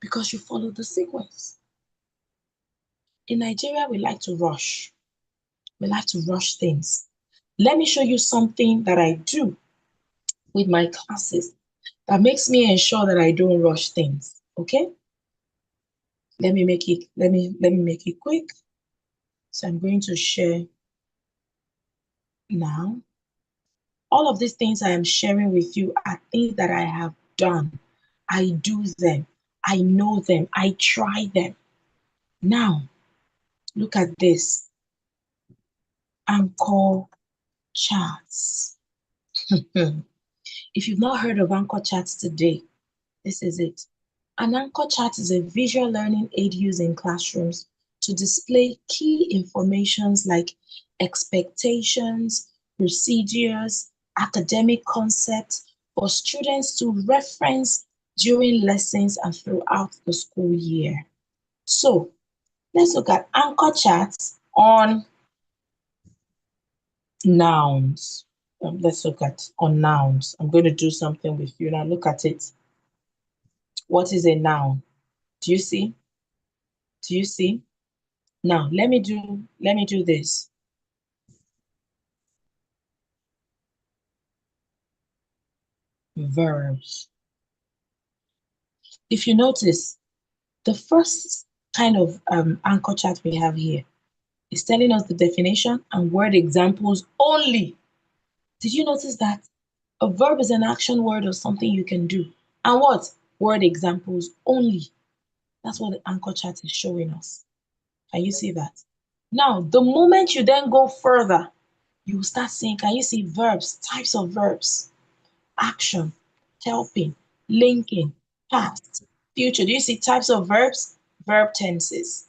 Because you followed the sequence. In Nigeria, we like to rush. We like to rush things. Let me show you something that I do with my classes that makes me ensure that I don't rush things. Okay? Let me make it quick. So I'm going to share now. All of these things I am sharing with you are things that I have done. I do them. I know them. I try them. Now, look at this. Anchor charts. If you've not heard of Anchor charts today, this is it. An anchor chart is a visual learning aid used in classrooms to display key informations like expectations, procedures, academic concepts for students to reference during lessons and throughout the school year. So let's look at anchor charts on nouns. Let's look at on nouns. I'm going to do something with you now. Look at it. What is a noun? Do you see? Do you see? Now let me do this. Verbs. If you notice, the first kind of anchor chart we have here is telling us the definition and word examples only. Did you notice that? A verb is an action word or something you can do. And what? Word examples only. That's what the anchor chart is showing us. Can you see that? Now, the moment you then go further, you start seeing, can you see verbs, types of verbs? Action, helping, linking, past, future. Do you see types of verbs? Verb tenses.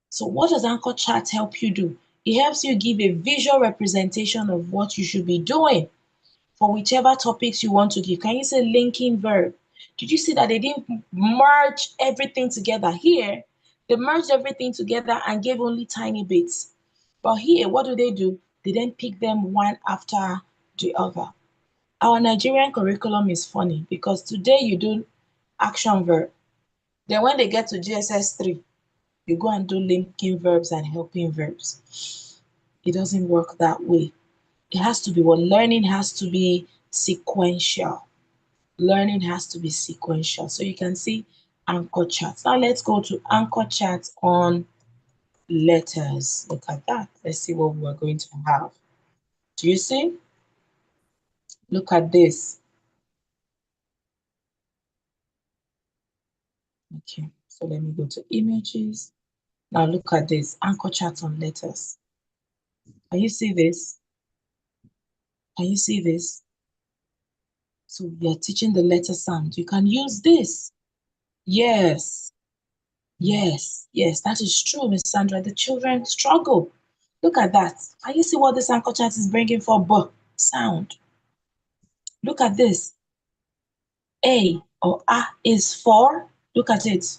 So what does anchor chart help you do? It helps you give a visual representation of what you should be doing for whichever topics you want to give. Can you say linking verb? Did you see that they didn't merge everything together? Here, they merged everything together and gave only tiny bits. But here, what do? They then pick them one after the other. Our Nigerian curriculum is funny because today you do action verb. Then when they get to GSS 3, you go and do linking verbs and helping verbs. It doesn't work that way. It has to be what learning has to be sequential. Learning has to be sequential. So you can see anchor charts. Now let's go to anchor charts on letters. Look at that. Let's see what we're going to have. Do you see? Look at this. Okay, so let me go to images. Now look at this, anchor chart on letters. Can you see this? Can you see this? So you're teaching the letter sound. You can use this. Yes, yes, yes, that is true, Miss Sandra. The children struggle. Look at that. Can you see what this anchor chart is bringing for B sound? Look at this. A or A is for. Look at it.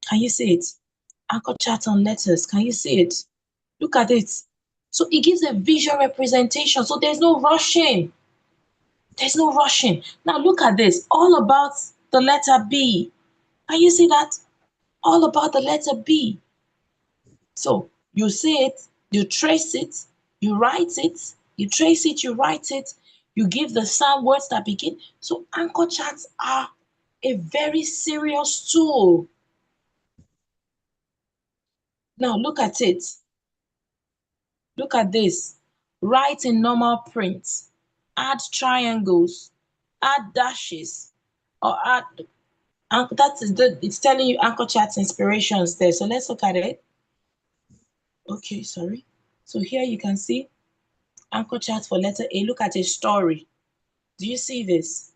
Can you see it? Anchor chart on letters. Can you see it? Look at it. So it gives a visual representation. So there's no rushing. There's no rushing. Now look at this. All about the letter B. Can you see that? All about the letter B. So you see it, you trace it, you write it, you trace it, you write it, you give the sound words that begin. So anchor charts are a very serious tool. Now look at it. Look at this. Write in normal print. Add triangles. Add dashes. Or add. It's telling you anchor charts inspirations there. So let's look at it. Okay, sorry. So here you can see anchor chart for letter A. Look at a story. Do you see this?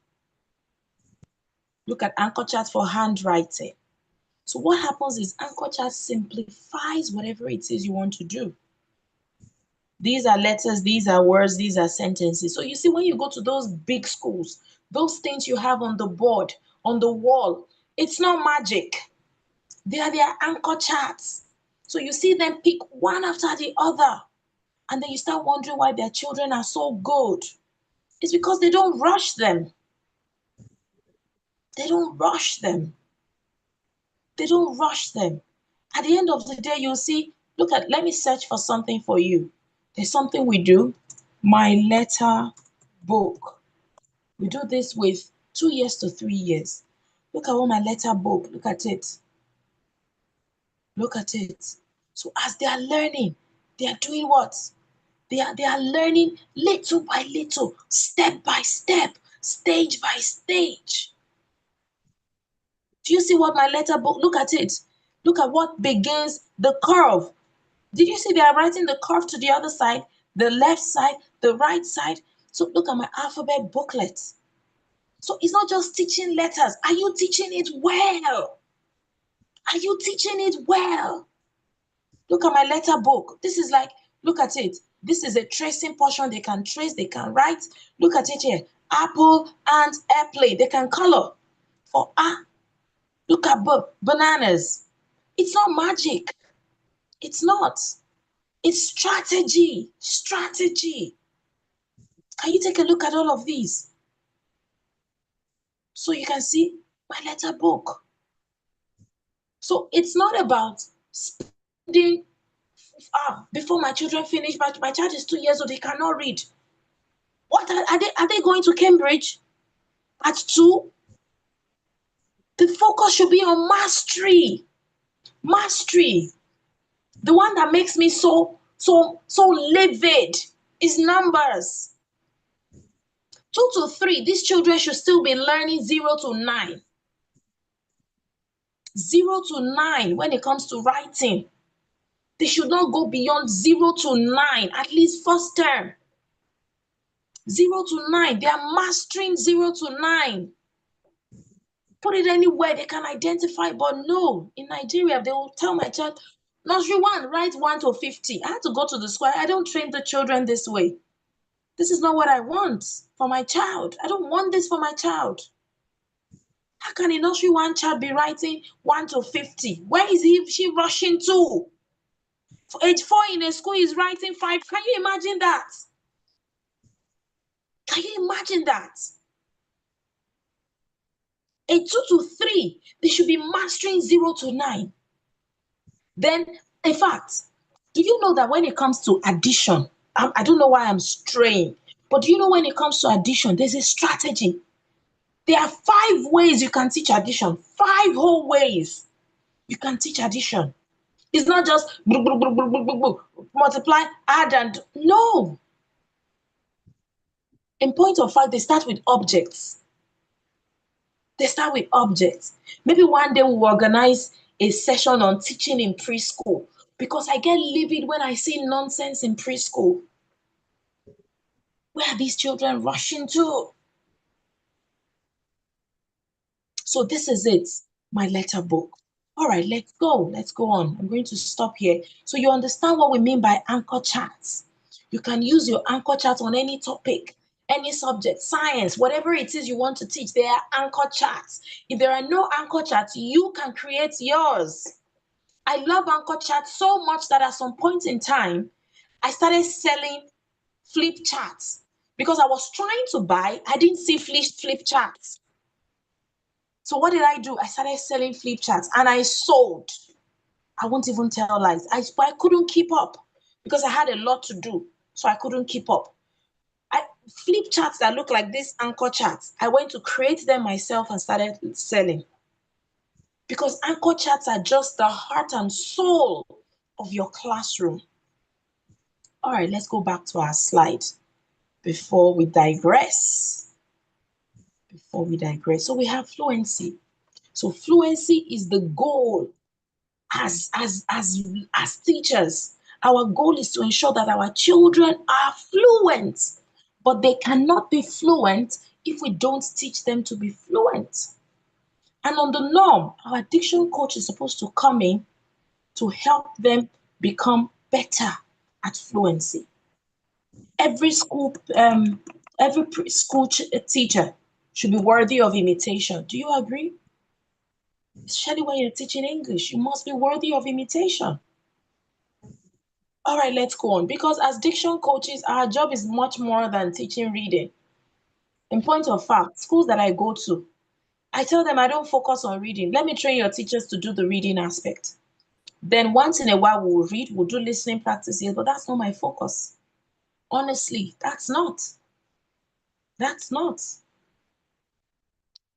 Look at anchor chart for handwriting. So what happens is anchor chart simplifies whatever it is you want to do. These are letters, these are words, these are sentences. So you see, when you go to those big schools, those things you have on the board, on the wall, it's not magic. They are their anchor charts. So you see them pick one after the other. And then you start wondering why their children are so good. It's because they don't rush them. They don't rush them. They don't rush them. At the end of the day, you'll see, let me search for something for you. There's something we do, my letter book. We do this with 2 years to 3 years. Look at what my letter book, look at it. Look at it. So as they are learning, they are doing what? They are learning little by little, step by step, stage by stage. Do you see what my letter book? Look at it. Look at what begins the curve. Did you see they are writing the curve to the other side, the left side, the right side? So look at my alphabet booklet. So it's not just teaching letters. Are you teaching it well? Are you teaching it well? Look at my letter book. This is like, look at it. This is a tracing portion. They can trace, they can write. Look at it here. Apple and airplane. They can color. For look at bananas. It's not magic. It's not. It's strategy. Strategy. Can you take a look at all of these? So you can see my letter book. So it's not about spending before my children finish, but my child is 2 years old, he cannot read. What are they going to Cambridge at 2? The focus should be on mastery. Mastery. The one that makes me so livid is numbers. 2 to 3, these children should still be learning 0 to 9. 0 to 9 when it comes to writing. They should not go beyond 0 to 9, at least first term. 0 to 9, they are mastering 0 to 9. Put it anywhere they can identify, but no, in Nigeria, they will tell my child, nursery 1, write 1 to 50. I had to go to the school. I don't train the children this way. This is not what I want for my child. I don't want this for my child. How can a nursery 1 child be writing 1 to 50? Where is she rushing to? For age 4 in a school, he's writing 5. Can you imagine that? Can you imagine that? A 2 to 3, they should be mastering 0 to 9. Then, in fact, do you know that when it comes to addition, I don't know why I'm straying, but do you know when it comes to addition, there's a strategy. There are 5 ways you can teach addition. 5 whole ways you can teach addition. It's not just multiply, add, and no. In point of fact, they start with objects. They start with objects. Maybe one day we'll organize a session on teaching in preschool, because I get livid when I see nonsense in preschool. Where are these children rushing to? So this is it, my letter book. All right, let's go on. I'm going to stop here. So you understand what we mean by anchor charts. You can use your anchor chart on any topic, any subject, science, whatever it is you want to teach. There are anchor charts. If there are no anchor charts, you can create yours. I love anchor charts so much that at some point in time, I started selling flip charts because I was trying to buy. I didn't see flip charts. So what did I do? I started selling flip charts and I sold. I won't even tell lies. I couldn't keep up because I had a lot to do. So I couldn't keep up. Flip charts that look like this anchor charts, I went to create them myself and started selling. Because anchor charts are just the heart and soul of your classroom. All right, let's go back to our slide before we digress. So we have fluency. So fluency is the goal as teachers, Our goal is to ensure that our children are fluent, but they cannot be fluent if we don't teach them to be fluent. And on the norm, our diction coach is supposed to come in to help them become better at fluency. Every school, teacher should be worthy of imitation. Do you agree? Especially when you're teaching English, you must be worthy of imitation. All right, let's go on. Because as diction coaches, our job is much more than teaching reading. In point of fact, schools that I go to, I tell them I don't focus on reading. Let me train your teachers to do the reading aspect. Then once in a while we'll read, we'll do listening practices, but that's not my focus. Honestly, that's not. That's not.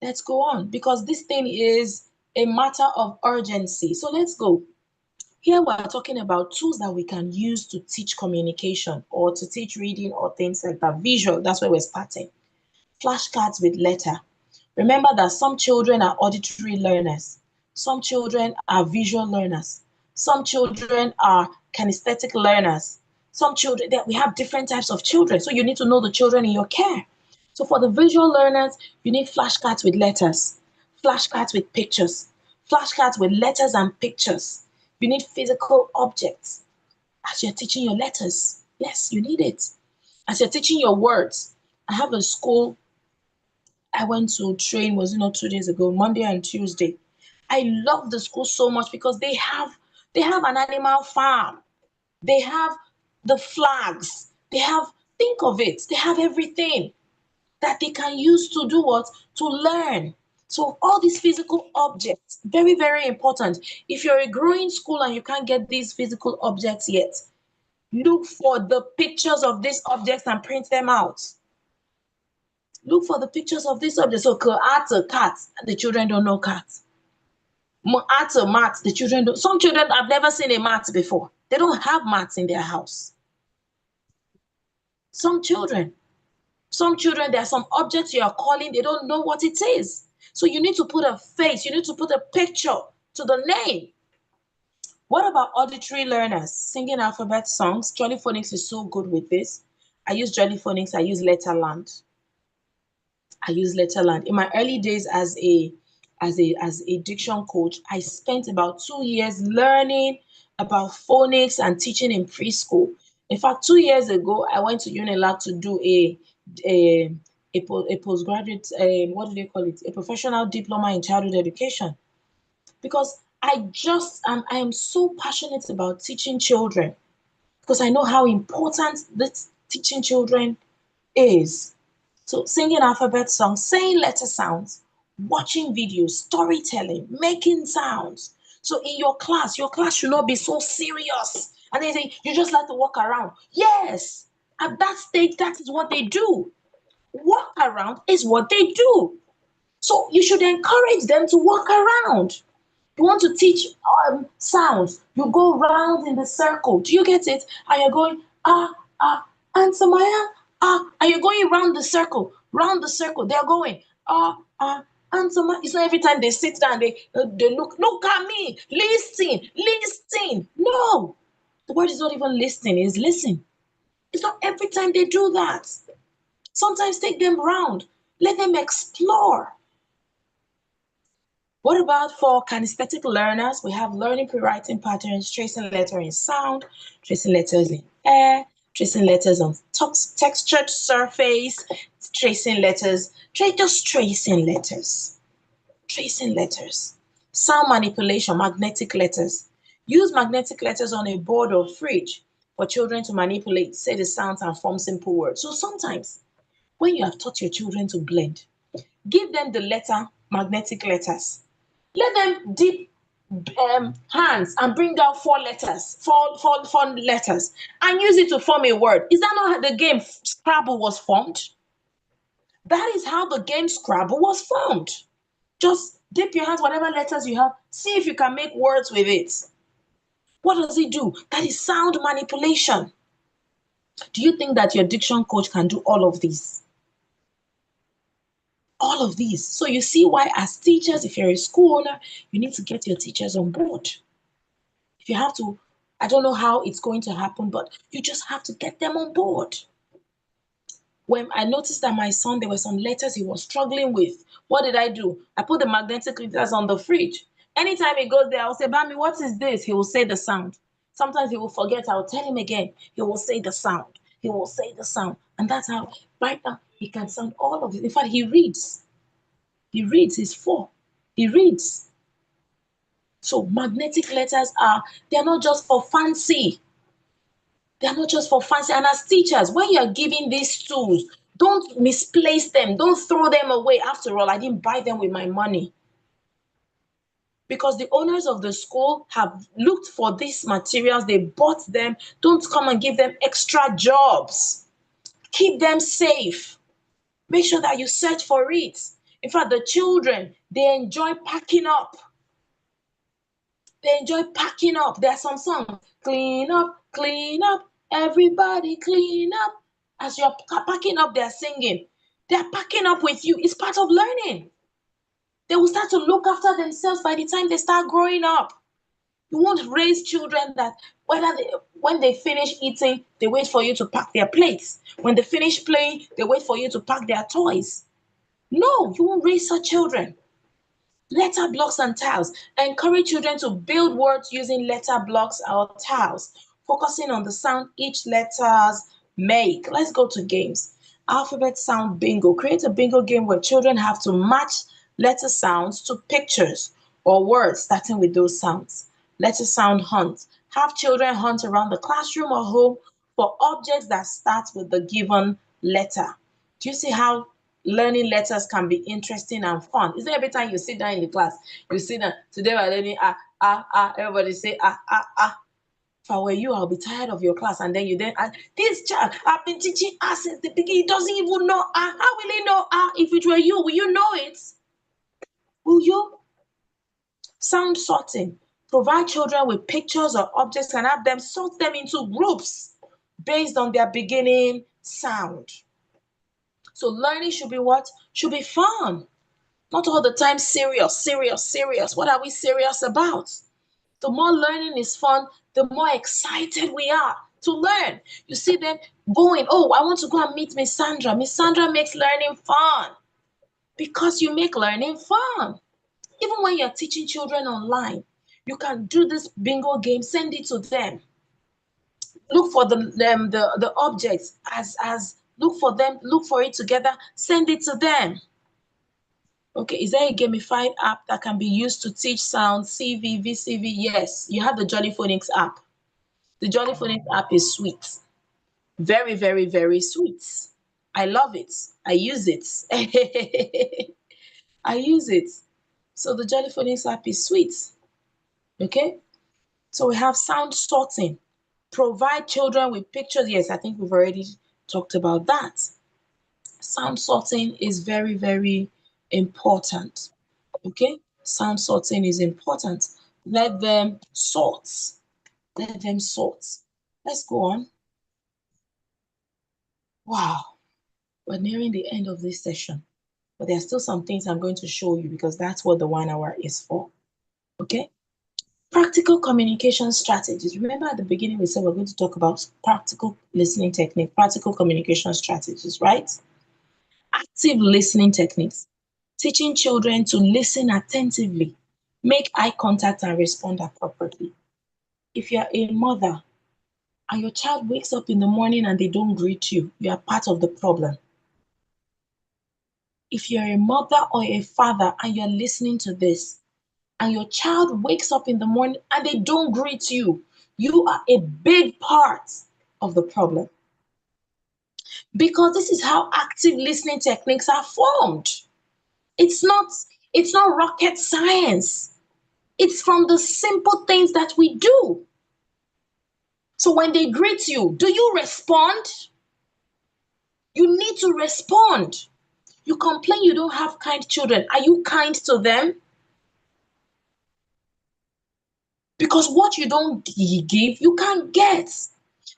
Let's go on because this thing is a matter of urgency. So let's go. Here we're talking about tools that we can use to teach communication or to teach reading or things like that. Visual, that's where we're starting. Flashcards with letter. Remember that some children are auditory learners. Some children are visual learners. Some children are kinesthetic learners. Some children, we have different types of children. So you need to know the children in your care. So for the visual learners, you need flashcards with letters, flashcards with pictures, flashcards with letters and pictures. You need physical objects as you're teaching your letters. Yes, you need it. As you're teaching your words. I have a school I went to train, was 2 days ago, Monday and Tuesday. I love the school so much because they have an animal farm. They have the flags. Think of it, they have everything that they can use to do what? To learn. So all these physical objects, very, very important. If you're a growing school and you can't get these physical objects yet, look for the pictures of these objects and print them out. Look for the pictures of these objects. So art a cat, the children don't know cats. Art a mat, the children don't. Some children have never seen a mat before. They don't have mats in their house. Some children, there are some objects you are calling, they don't know what it is. So you need to put a face, you need to put a picture to the name. What about auditory learners? Singing alphabet songs. Jolly Phonics is so good with this. I use Jolly Phonics, I use Letterland. In my early days as a diction coach, I spent about 2 years learning about phonics and teaching in preschool. In fact, 2 years ago, I went to Unilag to do a postgraduate, what do they call it? A professional diploma in childhood education. Because I am so passionate about teaching children because I know how important this teaching children is. So singing alphabet songs, saying letter sounds, watching videos, storytelling, making sounds. So in your class should not be so serious. And they say, you just like to walk around. Yes, at that stage, that is what they do. Walk around is what they do. So you should encourage them to walk around. You want to teach sounds, you go round in the circle. Do you get it? And you're going, Aunt Samaya, and you're going round the circle. They're going, Aunt Samaya. It's not every time they sit down, they look at me, listen. No, the word is not even listening, it's listen. It's not every time they do that. Sometimes take them round, let them explore. What about for kinesthetic learners? We have learning pre-writing patterns, tracing letter in sound, tracing letters in air, tracing letters on textured surface, tracing letters. Tracing letters. Sound manipulation, magnetic letters. Use magnetic letters on a board or fridge for children to manipulate, say the sounds and form simple words. So sometimes when you have taught your children to blend, give them the letter, magnetic letters. Let them dip hands and bring out four letters, and use it to form a word. Is that not how the game Scrabble was formed? That is how the game Scrabble was formed. Just dip your hands, whatever letters you have, see if you can make words with it. What does it do? That is sound manipulation. Do you think that your diction coach can do all of these? All of these. So you see why as teachers, if you're a school owner, you need to get your teachers on board. If you have to I don't know how it's going to happen, but you just have to get them on board. When I noticed that my son, there were some letters he was struggling with, what did I do? I put the magnetic letters on the fridge. Anytime he goes there, I'll say, Bami, what is this? He will say the sound. Sometimes he will forget. I'll tell him again. He will say the sound. He will say the sound. And that's how, right now, he can sound all of it. In fact, he reads. He reads. He's 4. He reads. So magnetic letters they're not just for fancy. They're not just for fancy. And as teachers, when you're giving these tools, don't misplace them. Don't throw them away. After all, I didn't buy them with my money. Because the owners of the school have looked for these materials. They bought them. Don't come and give them extra jobs. Keep them safe. Make sure that you search for it. In fact, the children, they enjoy packing up. They enjoy packing up. There are some songs. Clean up, everybody clean up. As you're packing up, they're singing. They're packing up with you. It's part of learning. They will start to look after themselves by the time they start growing up. You won't raise children that when they finish eating, they wait for you to pack their plates. When they finish playing, they wait for you to pack their toys. No, you won't raise such children. Letter blocks and tiles. Encourage children to build words using letter blocks or tiles, focusing on the sound each letters make. Let's go to games. Alphabet sound bingo. Create a bingo game where children have to match letter sounds to pictures or words starting with those sounds. Letter sound hunt. Have children hunt around the classroom or home for objects that start with the given letter. Do you see how learning letters can be interesting and fun? Is there every time you sit down in the class, you sit down, today we're learning everybody say If I were you, I'll be tired of your class. And then you this child, I've been teaching since the beginning. He doesn't even know How will he know If it were you, will you know it? Will you? Sound sorting. Provide children with pictures or objects and have them sort them into groups based on their beginning sound. So learning should be what? Should be fun. Not all the time serious. What are we serious about? The more learning is fun, the more excited we are to learn. You see them going, I want to go and meet Miss Sandra. Miss Sandra makes learning fun because you make learning fun. Even when you're teaching children online, you can do this bingo game, send it to them. Look for the objects look for it together, send it to them. Okay, is there a gamified app that can be used to teach sound, CV, VCV? Yes, you have the Jolly Phonics app. The Jolly Phonics app is sweet. Very, very, very sweet. I love it. I use it. I use it. So the Jolly Phonics app is sweet. Okay? So we have sound sorting. Provide children with pictures. Yes, I think we've already talked about that. Sound sorting is very, very important. Okay? Sound sorting is important. Let them sort. Let them sort. Let's go on. Wow. We're nearing the end of this session. But there are still some things I'm going to show you because that's what the 1 hour is for. Okay? Practical communication strategies. Remember at the beginning we said we're going to talk about practical listening technique, practical communication strategies, right? Active listening techniques. Teaching children to listen attentively, make eye contact and respond appropriately. If you're a mother and your child wakes up in the morning and they don't greet you, you are part of the problem. If you're a mother or a father and you're listening to this, and your child wakes up in the morning and they don't greet you, you are a big part of the problem. Because this is how active listening techniques are formed. It's not rocket science. It's from the simple things that we do. So when they greet you, do you respond? You need to respond. You complain you don't have kind children. Are you kind to them? Because what you don't give, you can't get.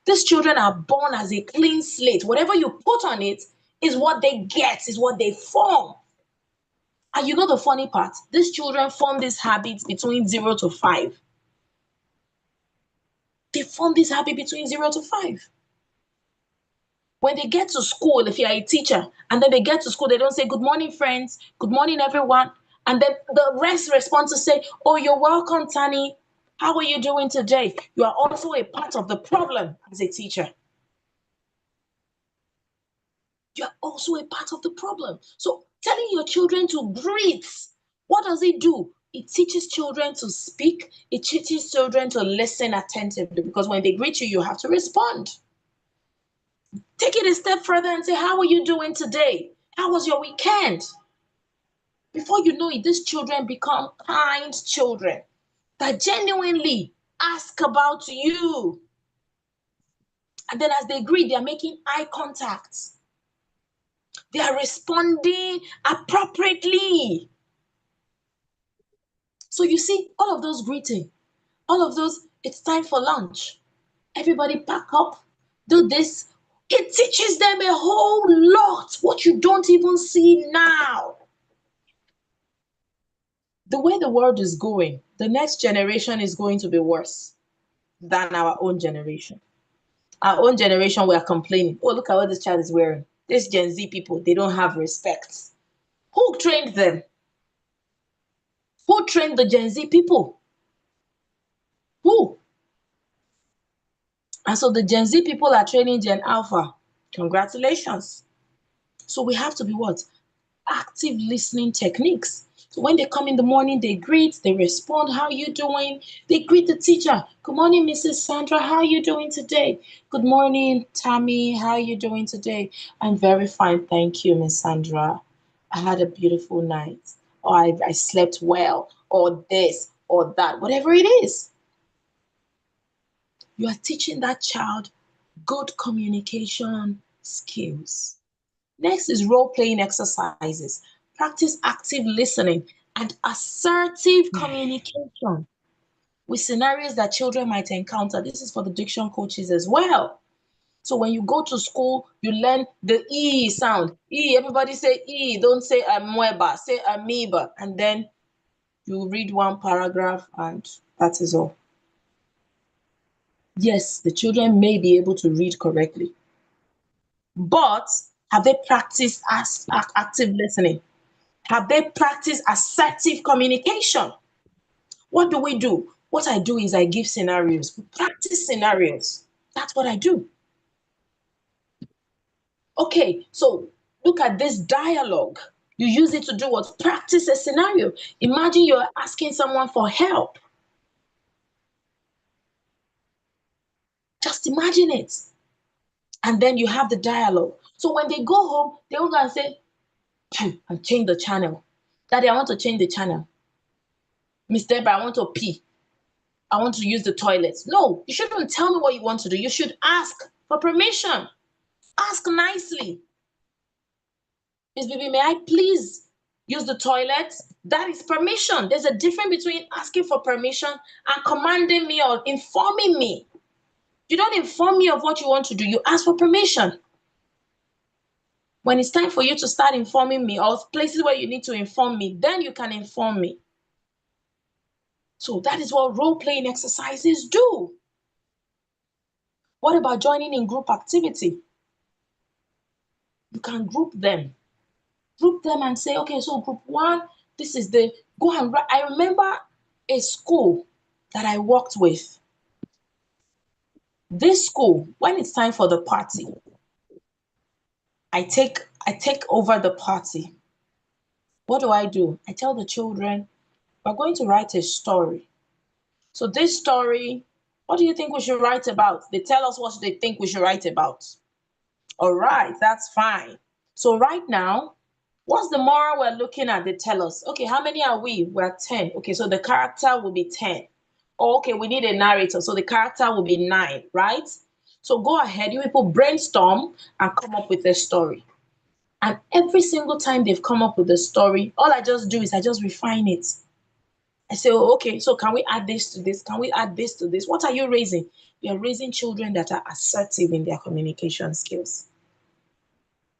These children are born as a clean slate. Whatever you put on it is what they get, is what they form. And you know the funny part? These children form these habits between 0 to 5. They form this habit between 0 to 5. When they get to school, if you're a teacher, and then they get to school, they don't say, good morning, friends, good morning, everyone. And then the rest respond to say, oh, you're welcome, Tani. How are you doing today? You are also a part of the problem as a teacher. You're also a part of the problem. So telling your children to greet, what does it do? It teaches children to speak. It teaches children to listen attentively, because when they greet you, you have to respond. Take it a step further and say, how are you doing today? How was your weekend? Before you know it, these children become kind children that genuinely ask about you. And then as they greet, they are making eye contact. They are responding appropriately. So you see, all of those greeting, all of those, it's time for lunch. Everybody pack up, do this. It teaches them a whole lot, what you don't even see now. The way the world is going, the next generation is going to be worse than our own generation. Our own generation, we are complaining. Oh, look at what this child is wearing. This Gen Z people, they don't have respect. Who trained them? Who trained the Gen Z people? Who? And so the Gen Z people are training Gen Alpha. Congratulations. So we have to be what? Active listening techniques. So when they come in the morning, they greet, they respond, how are you doing? They greet the teacher. Good morning, Mrs. Sandra. How are you doing today? Good morning, Tammy. How are you doing today? I'm very fine. Thank you, Miss Sandra. I had a beautiful night. Or I slept well. Or this or that. Whatever it is. You are teaching that child good communication skills. Next is role-playing exercises. Practice active listening and assertive communication with scenarios that children might encounter. This is for the diction coaches as well. So when you go to school, you learn the E sound. E, everybody say E, don't say amoeba, say amoeba. And then you read one paragraph and that is all. Yes, the children may be able to read correctly, but have they practiced active listening? Have they practiced assertive communication? What do? What I do is I give scenarios. We practice scenarios. That's what I do. Okay, so look at this dialogue. You use it to do what? Practice a scenario. Imagine you're asking someone for help. Just imagine it. And then you have the dialogue. So when they go home, they will go and say, and change the channel. Daddy, I want to change the channel. Miss Deborah, I want to pee. I want to use the toilet. No, you shouldn't tell me what you want to do. You should ask for permission. Ask nicely. Miss Bibi, may I please use the toilet? That is permission. There's a difference between asking for permission and commanding me or informing me. You don't inform me of what you want to do. You ask for permission. When it's time for you to start informing me of places where you need to inform me, then you can inform me. So that is what role-playing exercises do. What about joining in group activity? You can group them. Group them and say, okay, so group one, this is the, go and write. I remember a school that I worked with. This school, when it's time for the party, I take over the party. What do? I tell the children, we're going to write a story. So this story, what do you think we should write about? They tell us what they think we should write about. All right, that's fine. So right now, what's the moral we're looking at? They tell us, okay, how many are we? We're 10. Okay, so the character will be 10. Oh, okay, we need a narrator. So the character will be 9, right? So go ahead, you people brainstorm and come up with a story. And every single time they've come up with a story, all I just do is I just refine it. I say, oh, okay, so can we add this to this? Can we add this to this? What are you raising? You're raising children that are assertive in their communication skills.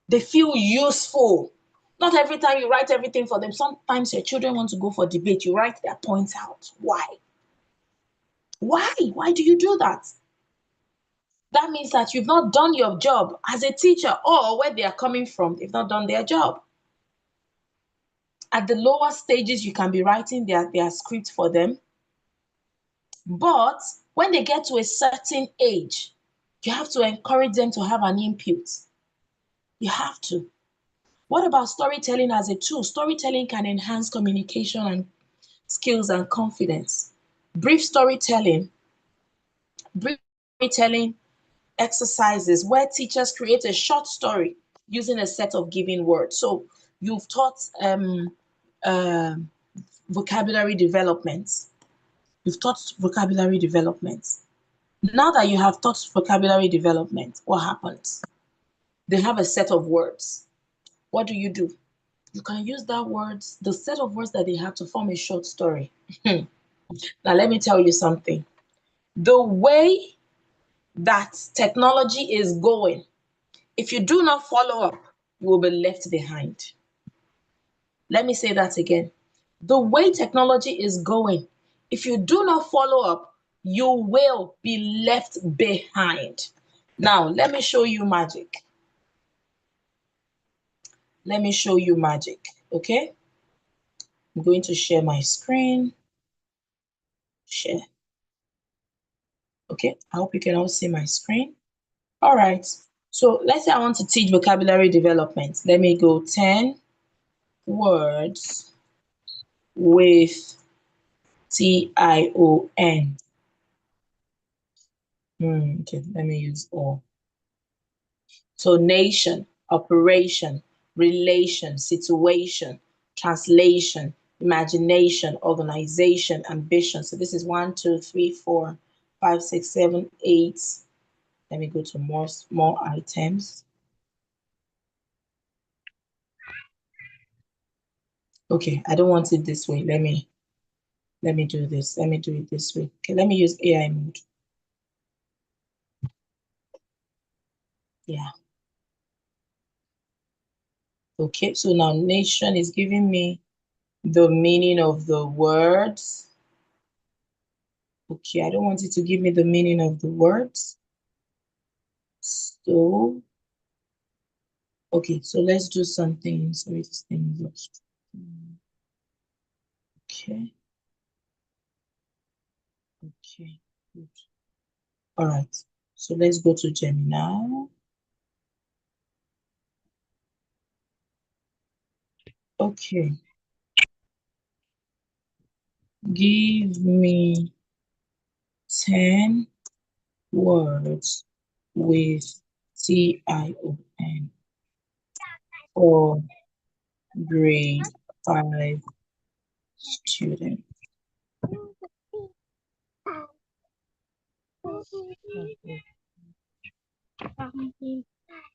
They feel useful. Not every time you write everything for them. Sometimes your children want to go for debate. You write their points out. Why? Why? Why do you do that? that means that you've not done your job as a teacher, or where they are coming from, they've not done their job. At the lower stages, you can be writing their script for them. But when they get to a certain age, you have to encourage them to have an input. You have to. What about storytelling as a tool? Storytelling can enhance communication and skills and confidence. Brief storytelling exercises where teachers create a short story using a set of given words. So you've taught vocabulary development. You've taught vocabulary development. Now that you have taught vocabulary development, what happens? They have a set of words. What do? You can use that words, the set of words that they have, to form a short story. Now, let me tell you something. The way that technology is going, if you do not follow up, you will be left behind. Let me say that again. The way technology is going, if you do not follow up, you will be left behind. Now, let me show you magic. Let me show you magic, okay? I'm going to share my screen. Share. Okay, I hope you can all see my screen. All right, so let's say I want to teach vocabulary development. Let me go 10 words with TION. Okay, let me use all. So nation, operation, relation, situation, translation, imagination, organization, ambition. So this is 1, 2, 3, 4, 5, 6, 7, 8. Let me go to more items. Okay, I don't want it this way. Let me do this. Let me do it this way. Okay, let me use AI mode. Yeah. Okay, so now nation is giving me the meaning of the words. Okay, I don't want it to give me the meaning of the words. So, okay, so let's do something. Sorry, this thing is lost. Okay. Okay, good. All right, so let's go to Gemini. Okay. Give me 10 words with TION for grade 5 student.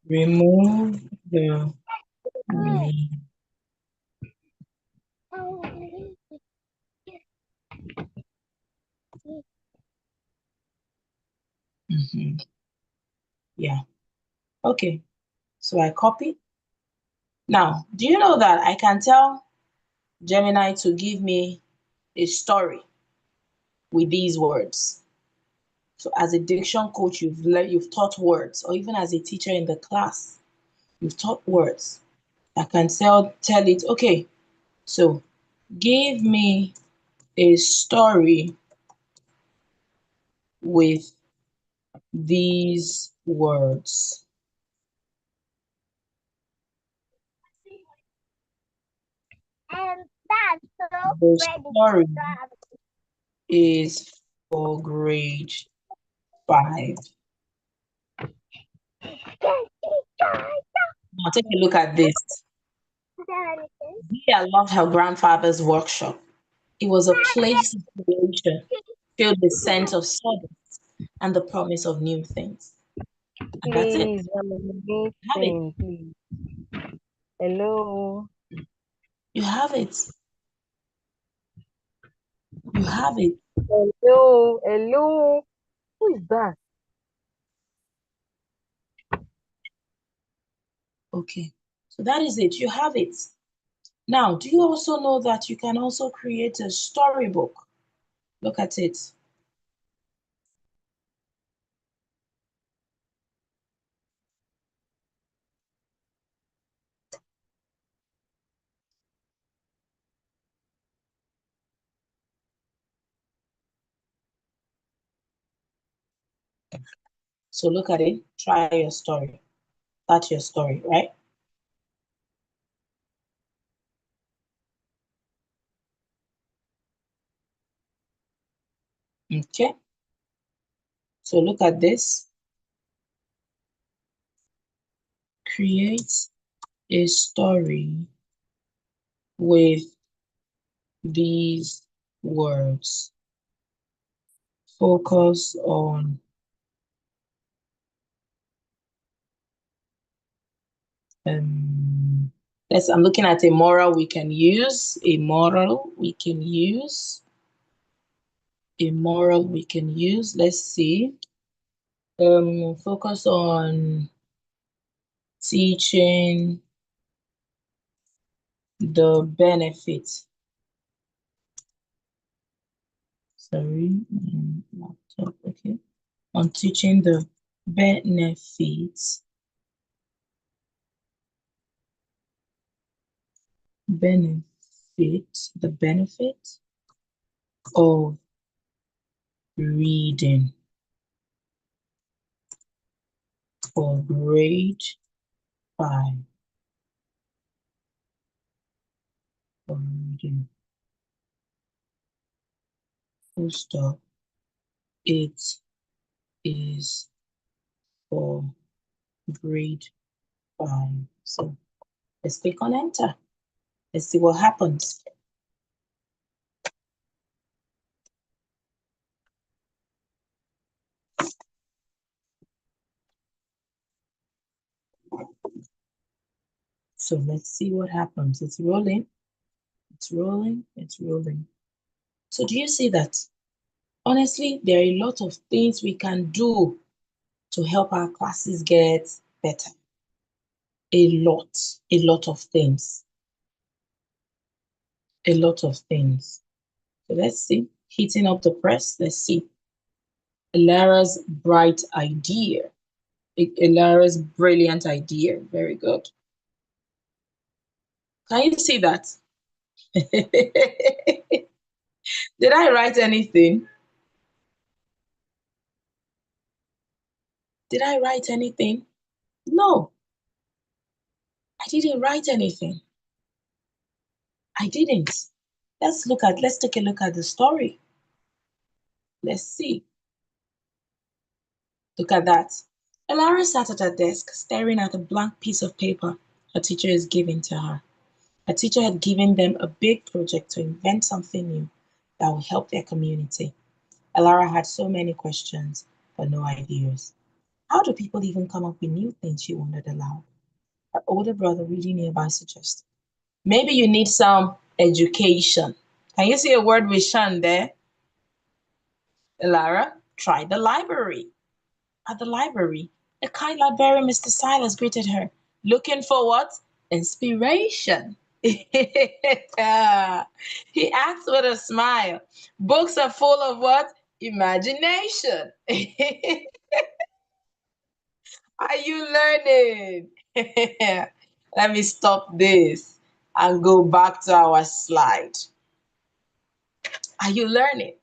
Remove the name. Yeah. Okay. So I copy. Now, do you know that I can tell Gemini to give me a story with these words? So as a diction coach, you've taught words, or even as a teacher in the class, you've taught words. I can tell it, okay, so give me a story with these words. And that's so The story is for grade 5. Now take a look at this. Dia loved her grandfather's workshop. It was a place of creation filled with sense of sawdust and the promise of new things. And that's it. Have it. please. Hello. You have it. You have it. Hello. Hello. Who is that? Okay. So that is it. You have it. Now, do you also know that you can also create a storybook? Look at it. So look at it. Try your story. That's your story, right? Okay. So look at this. Create a story with these words. Focus on I'm looking at a moral we can use. A moral we can use. A moral we can use. Let's see. Focus on teaching the benefit. Sorry, laptop, okay. On teaching the benefits. The benefit of reading for grade 5. For reading. Full stop. It is for grade 5. So let's click on enter. Let's see what happens. So let's see what happens. It's rolling. It's rolling. It's rolling. So do you see that? Honestly, there are a lot of things we can do to help our classes get better. A lot of things. A lot of things. So let's see. Heating up the press. Let's see. Elara's bright idea. Elara's brilliant idea. Very good. Can you see that? Did I write anything? Did I write anything? No, I didn't write anything. I didn't. Let's take a look at the story. Let's see. Look at that. Elara sat at her desk, staring at a blank piece of paper her teacher is giving to her. Her teacher had given them a big project to invent something new that will help their community. Elara had so many questions, but no ideas. How do people even come up with new things, she wondered aloud. Her older brother, reading nearby, suggested. Maybe you need some education. Can you see a word with Shan there? Elara, try the library. At the library, a kind librarian, Mr. Silas, greeted her. Looking for what? Inspiration. He asked with a smile. Books are full of what? Imagination. Are you learning? Let me stop this and go back to our slide. Are you learning?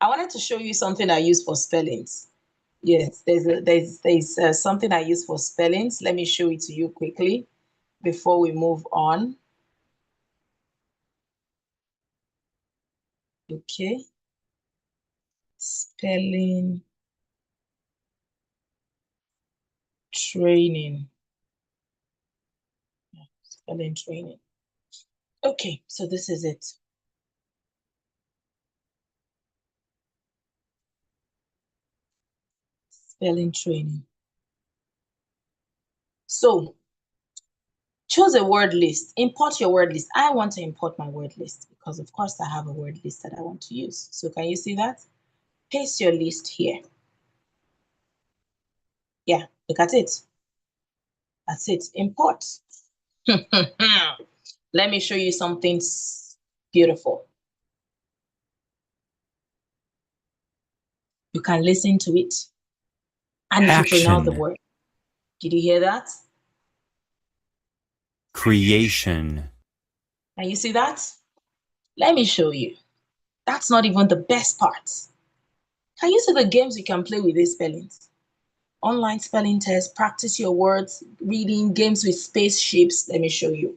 I wanted to show you something I use for spellings. Yes, there's something I use for spellings. Let me show it to you quickly before we move on. Okay. Spelling training. Spelling training. Okay, so this is it. Spelling training. So choose a word list. Import your word list. I want to import my word list because, of course, I have a word list that I want to use. So can you see that? Paste your list here. Yeah, look at it. That's it. Import. Let me show you something beautiful. You can listen to it and it will pronounce the word. Did you hear that? Creation. Can you see that? Let me show you. That's not even the best part. Can you see the games you can play with these spellings? Online spelling test, practice your words, reading, games with spaceships. Let me show you.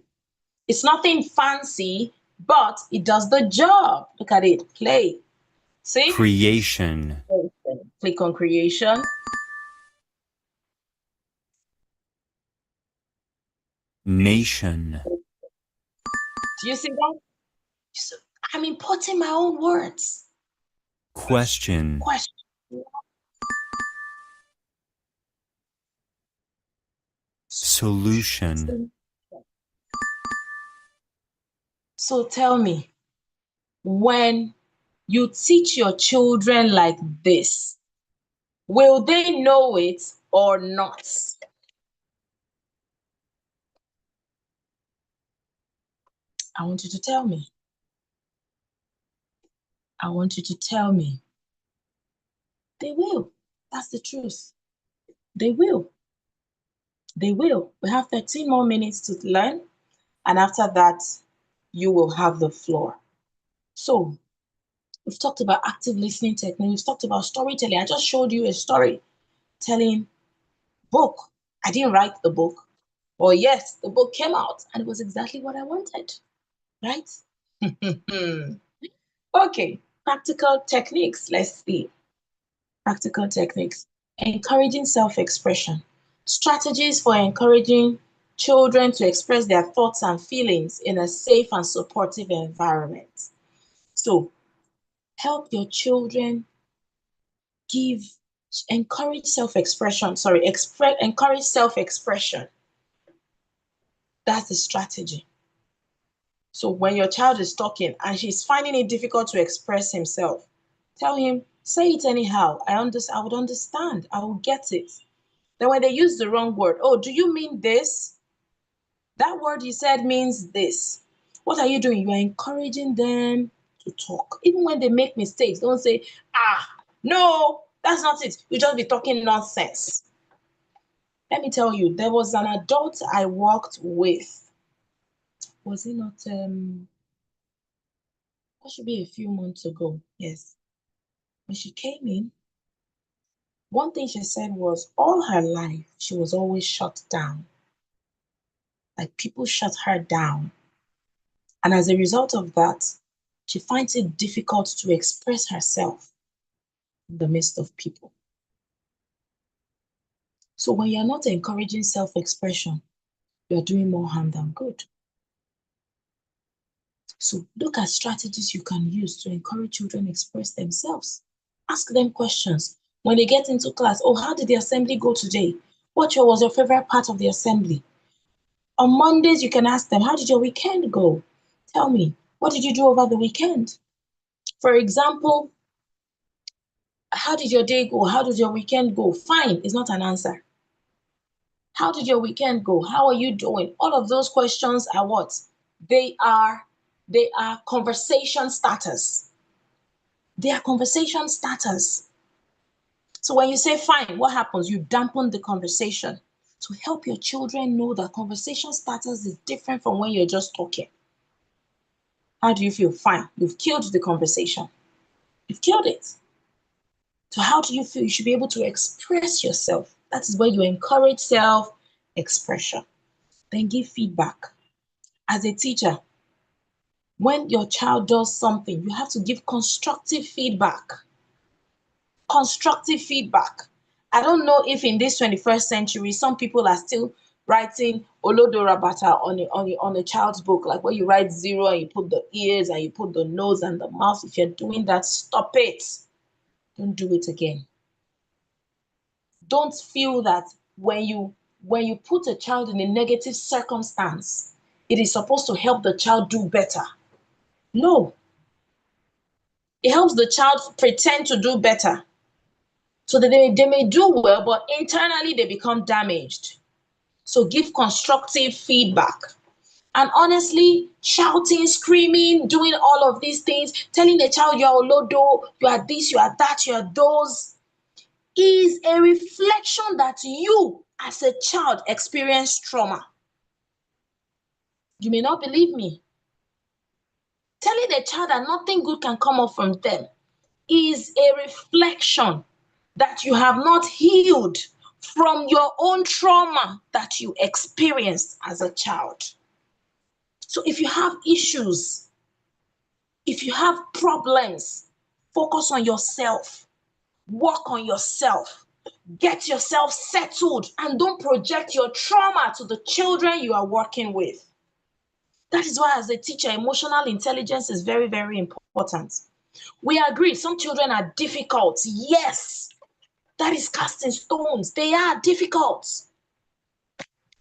It's nothing fancy, but it does the job. Look at it. Play. See? Creation. Click on creation. Nation. Do you see that? So I'm importing my own words. Question. Question. Solution. So tell me, when you teach your children like this, will they know it or not? I want you to tell me. I want you to tell me. They will. That's the truth. They will. They will. We have 13 more minutes to learn, and after that, you will have the floor. So, we've talked about active listening technique. We've talked about storytelling. I just showed you a story telling book. I didn't write the book. Or yes, the book came out and it was exactly what I wanted, right? Okay, practical techniques. Let's see. Practical techniques. Encouraging self-expression. Strategies for encouraging children to express their thoughts and feelings in a safe and supportive environment. So, help your children encourage self-expression. Encourage self-expression. That's the strategy. So when your child is talking and she's finding it difficult to express himself, tell him, say it anyhow. I would understand. I will get it. Then when they use the wrong word, oh, do you mean this? That word you said means this. What are you doing? You are encouraging them to talk. Even when they make mistakes, don't say, no, that's not it. You just be talking nonsense. Let me tell you, there was an adult I worked with. Was it not, that should be a few months ago. Yes. When she came in, one thing she said was all her life, she was always shut down. Like people shut her down. And as a result of that, she finds it difficult to express herself in the midst of people. So when you're not encouraging self-expression, you're doing more harm than good. So look at strategies you can use to encourage children to express themselves. Ask them questions. When they get into class, oh, how did the assembly go today? What was your favorite part of the assembly? On Mondays, you can ask them, how did your weekend go? Tell me, what did you do over the weekend? For example, how did your day go? How did your weekend go? Fine is not an answer. How did your weekend go? How are you doing? All of those questions are what? They are conversation starters. They are conversation starters. So when you say fine, what happens? You dampen the conversation to help your children know that conversation starters is different from when you're just talking. How do you feel? Fine. You've killed the conversation. You've killed it. So how do you feel? You should be able to express yourself. That is where you encourage self-expression. Then give feedback. As a teacher, when your child does something, you have to give constructive feedback. Constructive feedback. I don't know if in this 21st century, some people are still writing Olodo Rabata on a child's book, like where you write 0 and you put the ears and you put the nose and the mouth. If you're doing that, stop it. Don't do it again. Don't feel that when you put a child in a negative circumstance, it is supposed to help the child do better. No. It helps the child pretend to do better. So that they may do well, but internally they become damaged. So give constructive feedback. And honestly, shouting, screaming, doing all of these things, telling the child you're Olodo, you are this, you are that, you are those, is a reflection that you as a child experienced trauma. You may not believe me. Telling the child that nothing good can come up from them is a reflection that you have not healed from your own trauma that you experienced as a child. So if you have issues, if you have problems, focus on yourself, work on yourself, get yourself settled, and don't project your trauma to the children you are working with. That is why, as a teacher, emotional intelligence is very, very important. We agree some children are difficult. Yes, that is casting stones. They are difficult.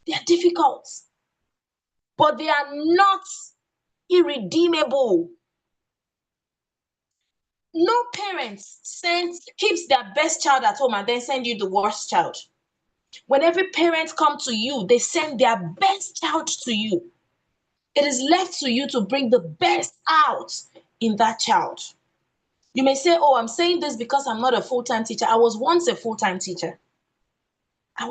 They are difficult, but they are not irredeemable. No parent keeps their best child at home and then send you the worst child. When every parent comes to you, they send their best child to you. It is left to you to bring the best out in that child. You may say, oh, I'm saying this because I'm not a full-time teacher. I was once a full-time teacher. I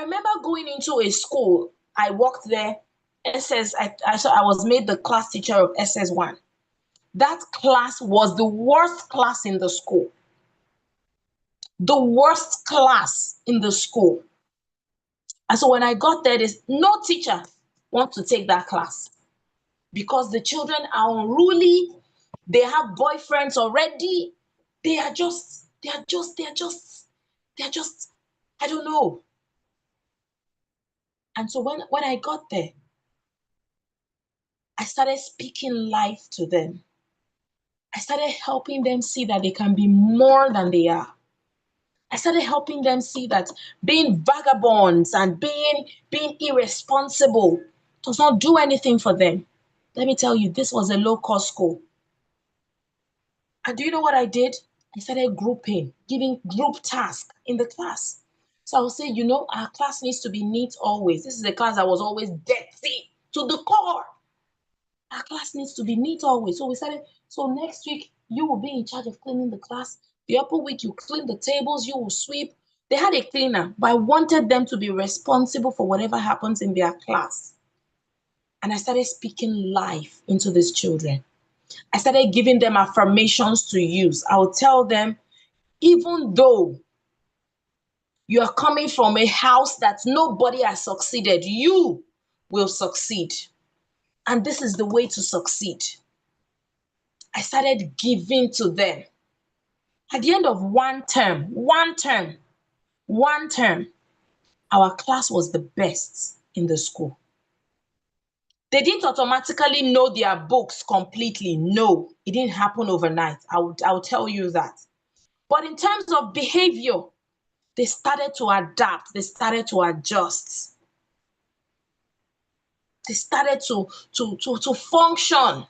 remember going into a school. I worked there. I was made the class teacher of SS1. That class was the worst class in the school. The worst class in the school. And so when I got there, there's no teacher wants to take that class because the children are unruly. They have boyfriends already. They are just, I don't know. And so when I got there, I started speaking life to them. I started helping them see that they can be more than they are. I started helping them see that being vagabonds and being irresponsible does not do anything for them. Let me tell you, this was a low-cost school. And do you know what I did? I started grouping, giving group tasks in the class. So I would say, our class needs to be neat always. This is a class that was always dirty to the core. Our class needs to be neat always. So we started, so next week, you will be in charge of cleaning the class. The upper week, you clean the tables, you will sweep. They had a cleaner, but I wanted them to be responsible for whatever happens in their class. And I started speaking life into these children. I started giving them affirmations to use. I would tell them, even though you are coming from a house that nobody has succeeded, you will succeed. And this is the way to succeed. I started giving to them. At the end of one term, our class was the best in the school. They didn't automatically know their books completely. No, it didn't happen overnight. I will tell you that. But in terms of behavior, they started to adapt. They started to adjust. They started to function.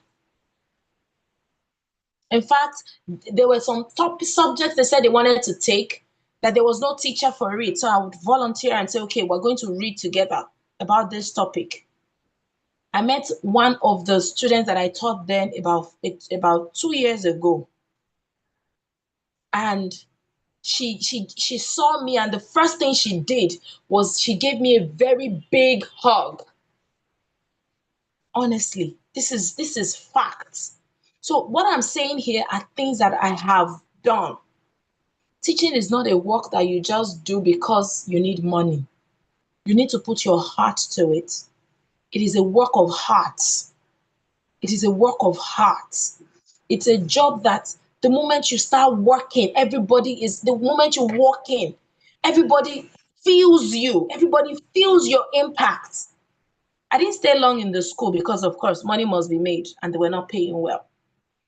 In fact, there were some top subjects they said they wanted to take that there was no teacher for it. So I would volunteer and say, okay, we're going to read together about this topic. I met one of the students that I taught them about 2 years ago. And she saw me, and the first thing she did was she gave me a very big hug. Honestly, this is facts. So what I'm saying here are things that I have done. Teaching is not a work that you just do because you need money. You need to put your heart to it. It is a work of heart. It is a work of heart. It's a job that the moment you start working, the moment you walk in, everybody feels you. Everybody feels your impact. I didn't stay long in the school because, of course, money must be made and they were not paying well.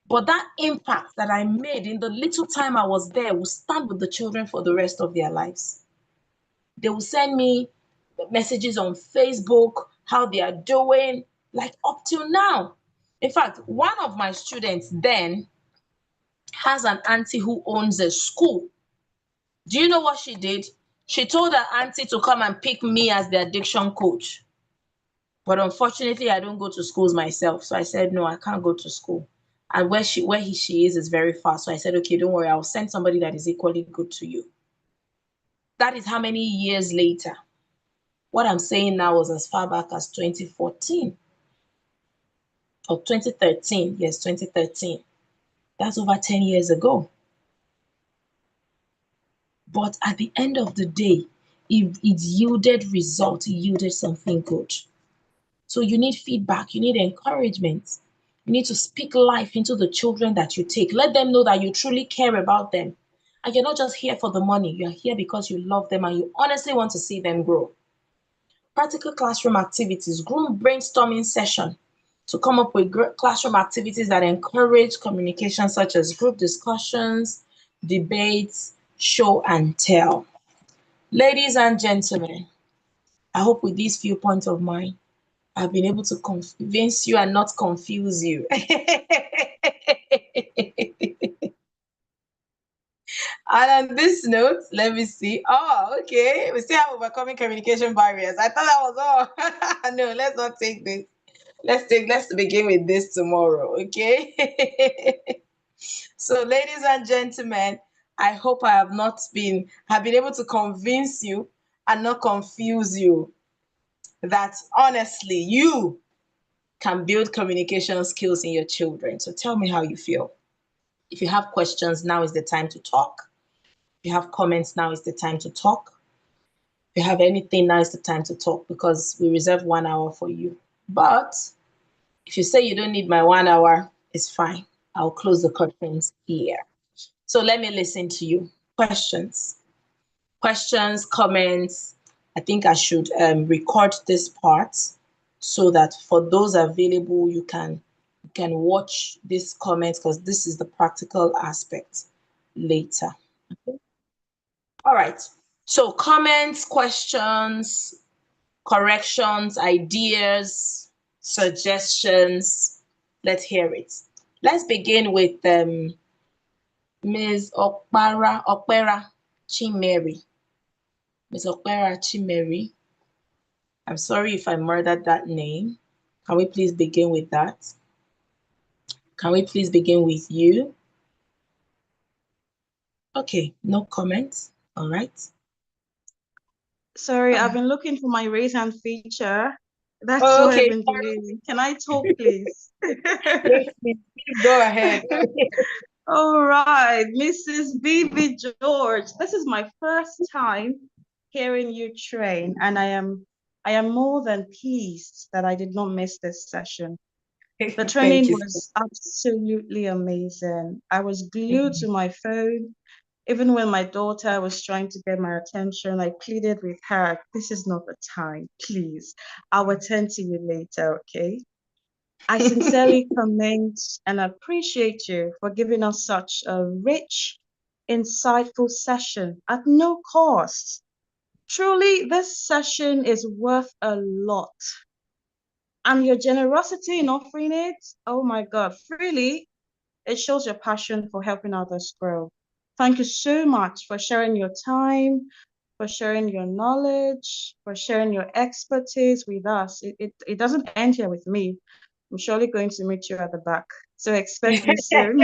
But that impact that I made in the little time I was there will stand with the children for the rest of their lives. They will send me messages on Facebook, how they are doing, like up till now. In fact, one of my students then has an auntie who owns a school. Do you know what she did? She told her auntie to come and pick me as the addiction coach. But unfortunately, I don't go to schools myself. So I said, no, I can't go to school. And where she is very far. So I said, okay, don't worry, I'll send somebody that is equally good to you. That is how many years later. What I'm saying now was as far back as 2014 or 2013. Yes, 2013. That's over 10 years ago. But at the end of the day, it yielded results, it yielded something good. So you need feedback, you need encouragement. You need to speak life into the children that you take. Let them know that you truly care about them. And you're not just here for the money, you're here because you love them and you honestly want to see them grow. Practical classroom activities, group brainstorming session to come up with classroom activities that encourage communication, such as group discussions, debates, show and tell. Ladies and gentlemen, I hope with these few points of mine, I've been able to convince you and not confuse you. And on this note, let me see. Oh, okay. We still have overcoming communication barriers. I thought that was all. No, let's not take this. Let's begin with this tomorrow, okay? So, ladies and gentlemen, I hope I have been able to convince you and not confuse you that honestly you can build communication skills in your children. So tell me how you feel. If you have questions, now is the time to talk. If you have comments, now is the time to talk. If you have anything, now is the time to talk, because we reserve 1 hour for you. But if you say you don't need my 1 hour, it's fine. I'll close the curtains here. So let me listen to you. Questions, comments. I think I should record this part so that for those available, you can watch these comments, because this is the practical aspect later. Okay. All right. So comments, questions, corrections, ideas, suggestions. Let's hear it. Let's begin with Ms. Okpera Chimeri. Ms. Okpera Chimeri. I'm sorry if I murdered that name. Can we please begin with that? Can we please begin with you? Okay, no comments. All right. Sorry, I've been looking for my raise hand feature. That's why I've been doing. Can I talk, please? Yes, please go ahead. All right, Mrs. Vivi George. This is my first time hearing you train, and I am more than pleased that I did not miss this session. The training was absolutely amazing. I was glued to my phone. Even when my daughter was trying to get my attention, I pleaded with her, this is not the time, please. I'll attend to you later, okay? I sincerely commend and appreciate you for giving us such a rich, insightful session at no cost. Truly, this session is worth a lot. And your generosity in offering it, oh my God, freely, it shows your passion for helping others grow. Thank you so much for sharing your time, for sharing your knowledge, for sharing your expertise with us. It doesn't end here with me. I'm surely going to meet you at the back. So expect me soon.